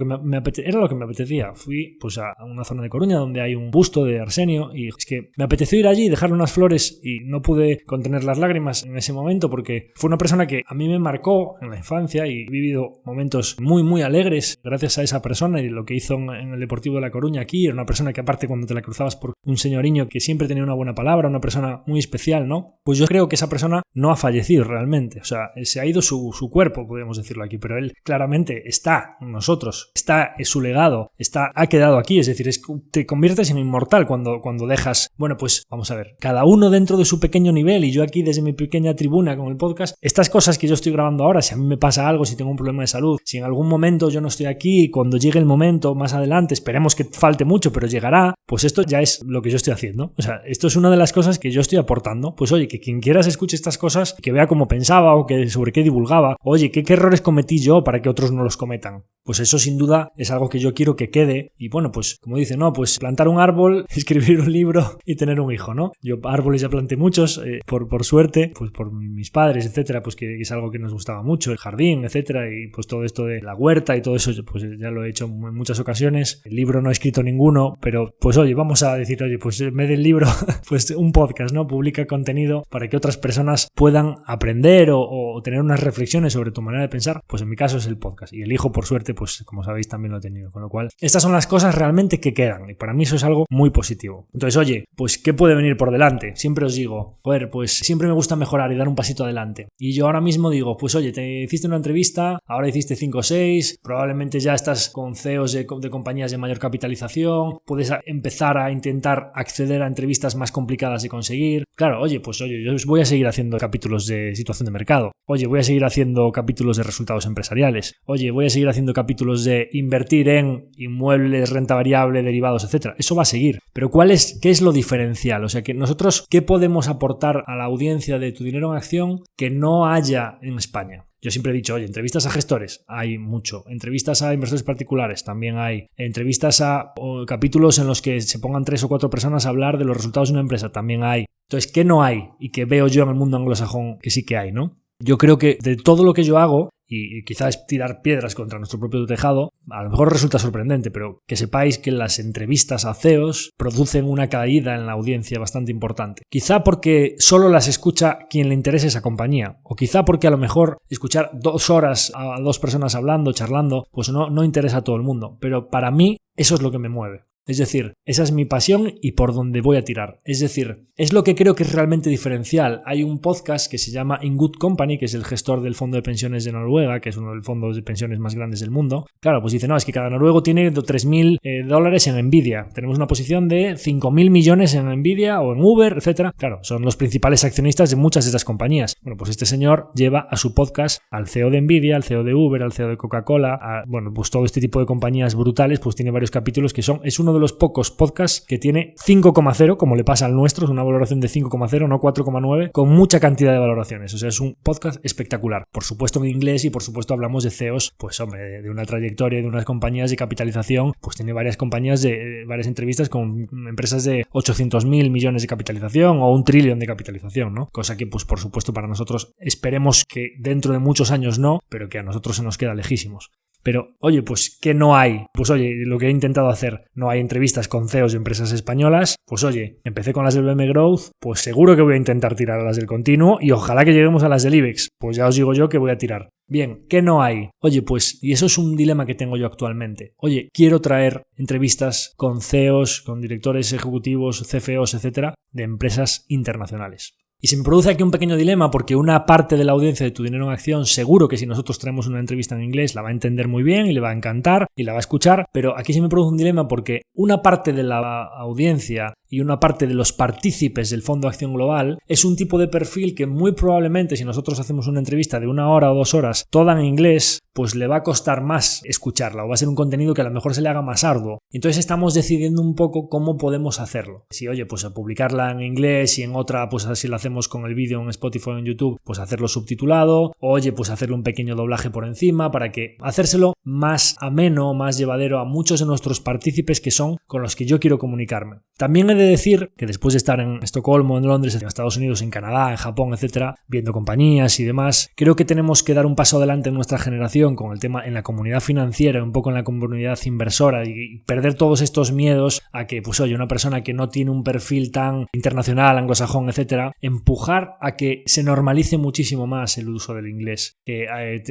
que me apetecía. Fui pues a una zona de Coruña donde hay un busto de Arsenio y es que me apeteció ir allí y dejarle unas flores y no pude contener las lágrimas en ese momento porque fue una persona que a mí me marcó en la infancia y he vivido momentos muy muy alegres gracias a esa persona y lo que hizo en el Deportivo de La Coruña aquí. Era una persona que aparte cuando te la cruzabas por un señoriño que siempre tenía una buena palabra, una persona muy especial, ¿no? Pues yo creo que esa persona no ha fallecido realmente, o sea, se ha ido su cuerpo, podemos decirlo aquí, pero él claramente está en nosotros, está en su legado, ha quedado aquí, es decir, te conviertes en inmortal cuando dejas, bueno, pues vamos a ver, cada uno dentro de su pequeño nivel y yo aquí desde mi pequeña tribuna con el podcast, estas cosas que yo estoy grabando ahora, si a mí me pasa algo, si tengo un problema de salud, si en algún momento yo no estoy aquí, cuando llegue el momento más adelante, esperemos que falte mucho, pero llegará, pues esto ya es lo que yo estoy haciendo. O sea, esto es una de las cosas que yo estoy aportando. Pues oye, que quien quiera se escuche estas cosas, que vea cómo pensaba o que sobre qué divulgaba. Oye, ¿qué errores cometí yo para que otros no los cometan? Pues eso sin duda es algo que yo quiero que quede. Y bueno, pues como dice, no, pues plantar un árbol, escribir un libro y tener un hijo, ¿no? Yo árboles ya planté muchos, por suerte, pues por mis padres, etcétera, pues que es algo que nos gustaba mucho, el jardín, etcétera, y pues todo esto de la huerta y todo eso, pues ya lo he hecho en muchas ocasiones. El libro no he escrito ninguno, pero pues oye, vamos a decir, oye, pues en vez del libro, pues un podcast, ¿no? Publica contenido para que otras personas puedan aprender o tener unas reflexiones sobre tu manera de pensar. Pues en mi caso es el podcast y el hijo, por suerte, pues como sabéis también lo he tenido, con lo cual estas son las cosas realmente que quedan y para mí eso es algo muy positivo. Entonces, oye, pues ¿qué puede venir por delante? Siempre os digo, joder, pues siempre me gusta mejorar y dar un pasito adelante y yo ahora mismo digo, pues oye, te hiciste una entrevista, ahora hiciste 5 o 6, probablemente ya estás con CEOs de compañías de mayor capitalización, puedes empezar a intentar acceder a entrevistas más complicadas de conseguir. Claro, oye, pues oye, yo voy a seguir haciendo capítulos de situación de mercado. Oye, voy a seguir haciendo capítulos de resultados empresariales. Oye, voy a seguir haciendo capítulos de invertir en inmuebles, renta variable, derivados, etcétera. Eso va a seguir. Pero ¿qué es lo diferencial? O sea, que nosotros, ¿qué podemos aportar a la audiencia de Tu Dinero en Acción que no haya en España? Yo siempre he dicho, oye, entrevistas a gestores, hay mucho. Entrevistas a inversores particulares, también hay. Entrevistas a capítulos en los que se pongan 3 o 4 personas a hablar de los resultados de una empresa, también hay. Entonces, ¿qué no hay? Y que veo yo en el mundo anglosajón que sí que hay, ¿no? Yo creo que de todo lo que yo hago, y quizás tirar piedras contra nuestro propio tejado, a lo mejor resulta sorprendente, pero que sepáis que las entrevistas a CEOs producen una caída en la audiencia bastante importante. Quizá porque solo las escucha quien le interese esa compañía, o quizá porque a lo mejor escuchar 2 horas a 2 personas hablando, charlando, pues no interesa a todo el mundo, pero para mí eso es lo que me mueve. Es decir, esa es mi pasión y por donde voy a tirar. Es decir, es lo que creo que es realmente diferencial. Hay un podcast que se llama In Good Company, que es el gestor del fondo de pensiones de Noruega, que es uno de los fondos de pensiones más grandes del mundo. Claro, pues dice, no, es que cada noruego tiene $3.000 en Nvidia. Tenemos una posición de 5.000 millones en Nvidia o en Uber, etc. Claro, son los principales accionistas de muchas de estas compañías. Bueno, pues este señor lleva a su podcast al CEO de Nvidia, al CEO de Uber, al CEO de Coca-Cola, pues todo este tipo de compañías brutales, pues tiene varios capítulos que es uno de los pocos podcasts que tiene 5,0, como le pasa al nuestro, es una valoración de 5,0, no 4,9, con mucha cantidad de valoraciones. O sea, es un podcast espectacular. Por supuesto en inglés y por supuesto hablamos de CEOs, pues hombre, de una trayectoria de unas compañías de capitalización, pues tiene varias compañías varias entrevistas con empresas de 800.000 millones de capitalización o 1 trillón de capitalización, ¿no? Cosa que, pues por supuesto para nosotros esperemos que dentro de muchos años no, pero que a nosotros se nos queda lejísimos. Pero, oye, pues, ¿qué no hay? Pues, oye, lo que he intentado hacer, no hay entrevistas con CEOs de empresas españolas. Pues, oye, empecé con las del BM Growth, pues seguro que voy a intentar tirar a las del Continuo y ojalá que lleguemos a las del IBEX. Pues ya os digo yo que voy a tirar. Bien, ¿qué no hay? Oye, pues, y eso es un dilema que tengo yo actualmente. Oye, quiero traer entrevistas con CEOs, con directores ejecutivos, CFOs, etcétera, de empresas internacionales. Y se me produce aquí un pequeño dilema porque una parte de la audiencia de Tu Dinero en Acción seguro que si nosotros traemos una entrevista en inglés la va a entender muy bien y le va a encantar y la va a escuchar, pero aquí se me produce un dilema porque una parte de la audiencia y una parte de los partícipes del Fondo de Acción Global es un tipo de perfil que muy probablemente si nosotros hacemos una entrevista de 1 hora o 2 horas toda en inglés, pues le va a costar más escucharla o va a ser un contenido que a lo mejor se le haga más arduo. Entonces estamos decidiendo un poco cómo podemos hacerlo. Si, oye, pues a publicarla en inglés y en otra, pues así lo hacemos con el vídeo en Spotify o en YouTube, pues hacerlo subtitulado. Oye, pues hacerle un pequeño doblaje por encima para que hacérselo más ameno, más llevadero a muchos de nuestros partícipes que son con los que yo quiero comunicarme. También he de decir que después de estar en Estocolmo, en Londres, en Estados Unidos, en Canadá, en Japón, etcétera, viendo compañías y demás, creo que tenemos que dar un paso adelante en nuestra generación con el tema en la comunidad financiera, un poco en la comunidad inversora y perder todos estos miedos a que, pues oye, una persona que no tiene un perfil tan internacional, anglosajón, etcétera, empujar a que se normalice muchísimo más el uso del inglés, que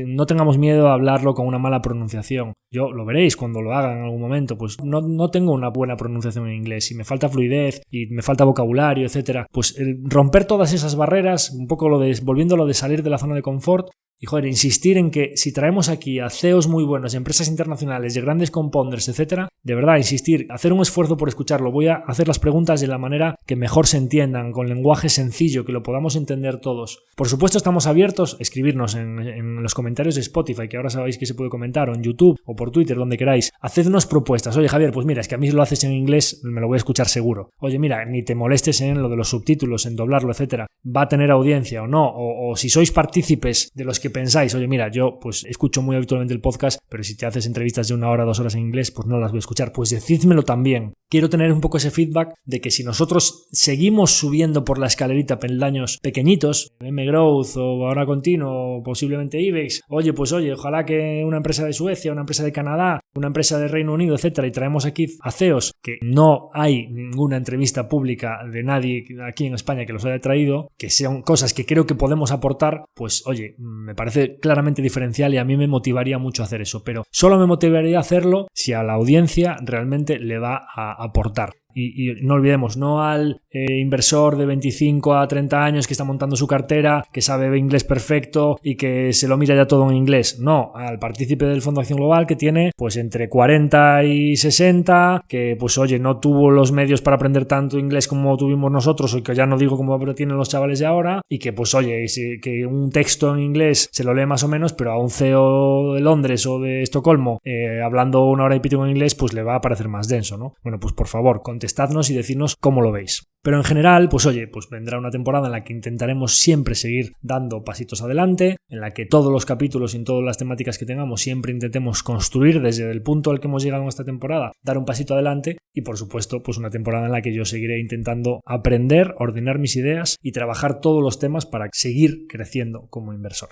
no tengamos miedo a hablarlo con una mala pronunciación. Yo lo veréis cuando lo haga en algún momento, pues no tengo una buena pronunciación en inglés y me falta fluidez y me falta vocabulario, etcétera. Pues romper todas esas barreras, un poco volviéndolo de salir de la zona de confort. Y joder, insistir en que si traemos aquí a CEOs muy buenos, empresas internacionales, de grandes compounders, etcétera, de verdad, insistir, hacer un esfuerzo por escucharlo. Voy a hacer las preguntas de la manera que mejor se entiendan, con lenguaje sencillo, que lo podamos entender todos. Por supuesto, estamos abiertos a escribirnos en los comentarios de Spotify, que ahora sabéis que se puede comentar, o en YouTube, o por Twitter, donde queráis. Hacednos propuestas. Oye, Javier, pues mira, es que a mí si lo haces en inglés, me lo voy a escuchar seguro. Oye, mira, ni te molestes en lo de los subtítulos, en doblarlo, etcétera. ¿Va a tener audiencia o no? O si sois partícipes de los que pensáis, oye, mira, yo pues escucho muy habitualmente el podcast, pero si te haces entrevistas de 1 hora, 2 horas en inglés, pues no las voy a escuchar. Pues decídmelo también. Quiero tener un poco ese feedback de que si nosotros seguimos subiendo por la escalerita peldaños pequeñitos, M Growth o ahora Continuo o posiblemente IBEX, oye, ojalá que una empresa de Suecia, una empresa de Canadá, una empresa de Reino Unido, etcétera, y traemos aquí a CEOs que no hay ninguna entrevista pública de nadie aquí en España que los haya traído, que sean cosas que creo que podemos aportar, pues oye, me parece claramente diferencial y a mí me motivaría mucho hacer eso, pero solo me motivaría a hacerlo si a la audiencia realmente le va a aportar. Y no olvidemos, no al inversor de 25 a 30 años que está montando su cartera, que sabe inglés perfecto y que se lo mira ya todo en inglés. No, al partícipe del Fondo de Acción Global que tiene pues entre 40 y 60, que pues oye, no tuvo los medios para aprender tanto inglés como tuvimos nosotros, o que ya no digo como tienen los chavales de ahora, y que pues oye, que un texto en inglés se lo lee más o menos, pero a un CEO de Londres o de Estocolmo hablando 1 hora y pico en inglés, pues le va a parecer más denso, ¿no? Bueno, pues por favor, contestadnos y decidnos cómo lo veis. Pero en general, pues vendrá una temporada en la que intentaremos siempre seguir dando pasitos adelante, en la que todos los capítulos y en todas las temáticas que tengamos siempre intentemos construir desde el punto al que hemos llegado en esta temporada, dar un pasito adelante y por supuesto pues una temporada en la que yo seguiré intentando aprender, ordenar mis ideas y trabajar todos los temas para seguir creciendo como inversor.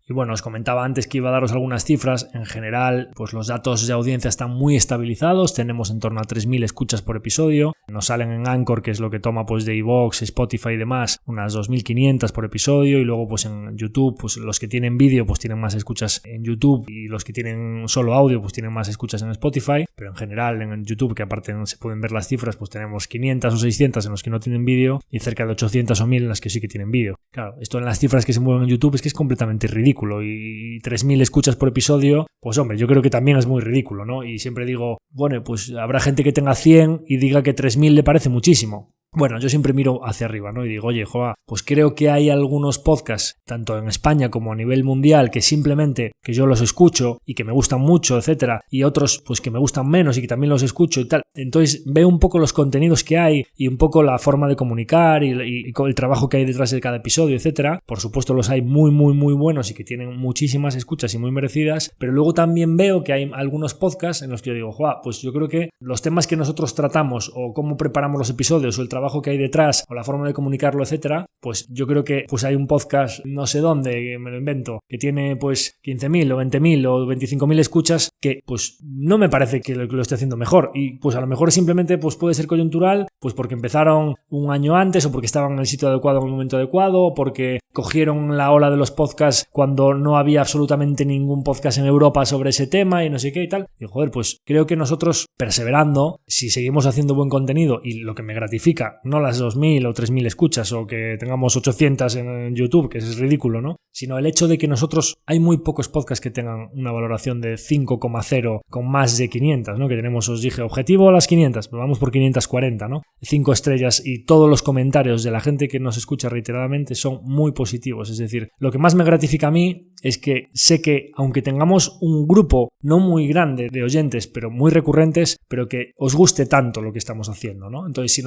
Y bueno, os comentaba antes que iba a daros algunas cifras. En general, pues los datos de audiencia están muy estabilizados. Tenemos en torno a 3.000 escuchas por episodio. Nos salen en Anchor, que es lo que toma pues de iVoox, Spotify y demás, unas 2.500 por episodio. Y luego pues en YouTube, pues los que tienen vídeo pues tienen más escuchas en YouTube y los que tienen solo audio pues tienen más escuchas en Spotify. Pero en general en YouTube, que aparte no se pueden ver las cifras, pues tenemos 500 o 600 en los que no tienen vídeo y cerca de 800 o 1.000 en las que sí que tienen vídeo. Claro, esto en las cifras que se mueven en YouTube es que es completamente ridículo. Y 3.000 escuchas por episodio, pues hombre, yo creo que también es muy ridículo, ¿no? Y siempre digo, bueno, pues habrá gente que tenga 100 y diga que 3.000 le parece muchísimo. Bueno, yo siempre miro hacia arriba, ¿no? Y digo, oye, joa, pues creo que hay algunos podcasts, tanto en España como a nivel mundial, que simplemente que yo los escucho y que me gustan mucho, etcétera, y otros pues que me gustan menos y que también los escucho y tal. Entonces veo un poco los contenidos que hay y un poco la forma de comunicar y el trabajo que hay detrás de cada episodio, etcétera. Por supuesto los hay muy, muy, muy buenos y que tienen muchísimas escuchas y muy merecidas, pero luego también veo que hay algunos podcasts en los que yo digo, joa, pues yo creo que los temas que nosotros tratamos o cómo preparamos los episodios o el trabajo que hay detrás o la forma de comunicarlo, etcétera, pues yo creo que pues hay un podcast no sé dónde, me lo invento, que tiene pues 15.000 o 20.000 o 25.000 escuchas que pues no me parece que lo esté haciendo mejor y pues a lo mejor simplemente pues puede ser coyuntural, pues porque empezaron un año antes o porque estaban en el sitio adecuado en el momento adecuado o porque cogieron la ola de los podcasts cuando no había absolutamente ningún podcast en Europa sobre ese tema y no sé qué y tal. Y joder, pues creo que nosotros perseverando, si seguimos haciendo buen contenido y lo que me gratifica, no las 2.000 o 3.000 escuchas o que tengamos 800 en YouTube, que es ridículo, ¿no? Sino el hecho de que nosotros, hay muy pocos podcasts que tengan una valoración de 5,0 con más de 500, ¿no? Que tenemos, os dije, objetivo a las 500, pero vamos por 540, ¿no? 5 estrellas y todos los comentarios de la gente que nos escucha reiteradamente son muy positivos. Es decir, lo que más me gratifica a mí es que sé que aunque tengamos un grupo no muy grande de oyentes, pero muy recurrentes, pero que os guste tanto lo que estamos haciendo, ¿no? Entonces,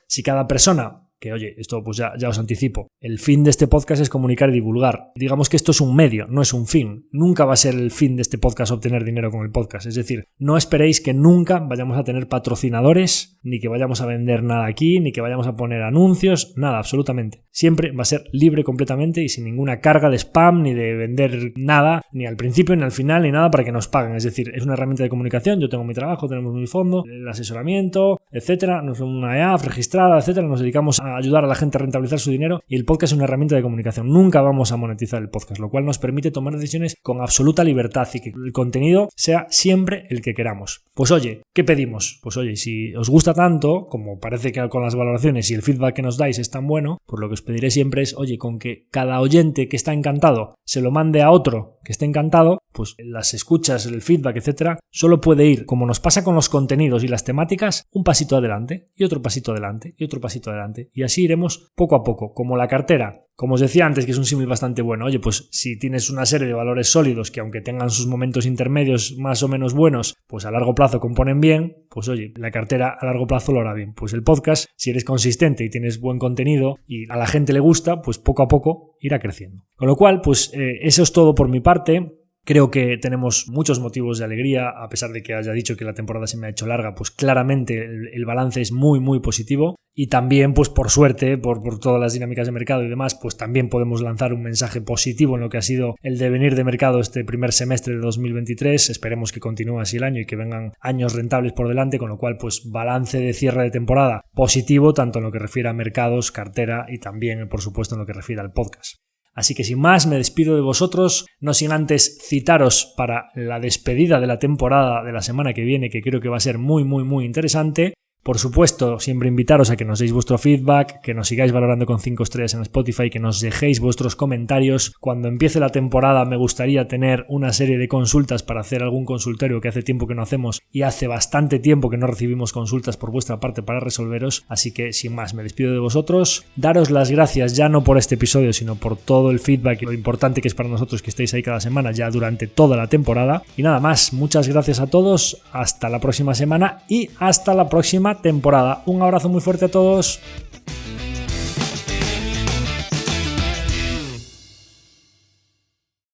si cada persona, que oye, esto pues ya os anticipo, el fin de este podcast es comunicar y divulgar. Digamos que esto es un medio, no es un fin. Nunca va a ser el fin de este podcast obtener dinero con el podcast. Es decir, no esperéis que nunca vayamos a tener patrocinadores, ni que vayamos a vender nada aquí, ni que vayamos a poner anuncios, nada, absolutamente. Siempre va a ser libre completamente y sin ninguna carga de spam, ni de vender nada, ni al principio, ni al final, ni nada para que nos paguen. Es decir, es una herramienta de comunicación, yo tengo mi trabajo, tenemos mi fondo, el asesoramiento, etcétera, nos una EAF registrada, etcétera, nos dedicamos a ayudar a la gente a rentabilizar su dinero y el podcast es una herramienta de comunicación. Nunca vamos a monetizar el podcast, lo cual nos permite tomar decisiones con absoluta libertad y que el contenido sea siempre el que queramos. Pues oye, ¿qué pedimos? Pues oye, si os gusta tanto, como parece que con las valoraciones y el feedback que nos dais es tan bueno, pues lo que os pediré siempre es, oye, con que cada oyente que está encantado se lo mande a otro que esté encantado, pues las escuchas, el feedback, etcétera, solo puede ir, como nos pasa con los contenidos y las temáticas, un pasito adelante y otro pasito adelante y otro pasito adelante. Y así iremos poco a poco, como la cartera. Como os decía antes, que es un símil bastante bueno. Oye, pues si tienes una serie de valores sólidos que aunque tengan sus momentos intermedios más o menos buenos, pues a largo plazo componen bien, pues oye, la cartera a largo plazo lo hará bien. Pues el podcast, si eres consistente y tienes buen contenido y a la gente le gusta, pues poco a poco irá creciendo. Con lo cual, pues eso es todo por mi parte. Creo que tenemos muchos motivos de alegría, a pesar de que haya dicho que la temporada se me ha hecho larga, pues claramente el balance es muy, muy positivo. Y también, pues por suerte, por todas las dinámicas de mercado y demás, pues también podemos lanzar un mensaje positivo en lo que ha sido el devenir de mercado este primer semestre de 2023. Esperemos que continúe así el año y que vengan años rentables por delante, con lo cual, pues balance de cierre de temporada positivo, tanto en lo que refiere a mercados, cartera y también, por supuesto, en lo que refiere al podcast. Así que sin más, me despido de vosotros, no sin antes citaros para la despedida de la temporada de la semana que viene, que creo que va a ser muy, muy, muy interesante. Por supuesto, siempre invitaros a que nos deis vuestro feedback, que nos sigáis valorando con 5 estrellas en Spotify, que nos dejéis vuestros comentarios. Cuando empiece la temporada me gustaría tener una serie de consultas para hacer algún consultorio que hace tiempo que no hacemos y hace bastante tiempo que no recibimos consultas por vuestra parte para resolveros. Así que sin más, me despido de vosotros. Daros las gracias ya no por este episodio, sino por todo el feedback y lo importante que es para nosotros que estéis ahí cada semana ya durante toda la temporada. Y nada más, muchas gracias a todos, hasta la próxima semana y hasta la próxima próxima temporada. Un abrazo muy fuerte a todos.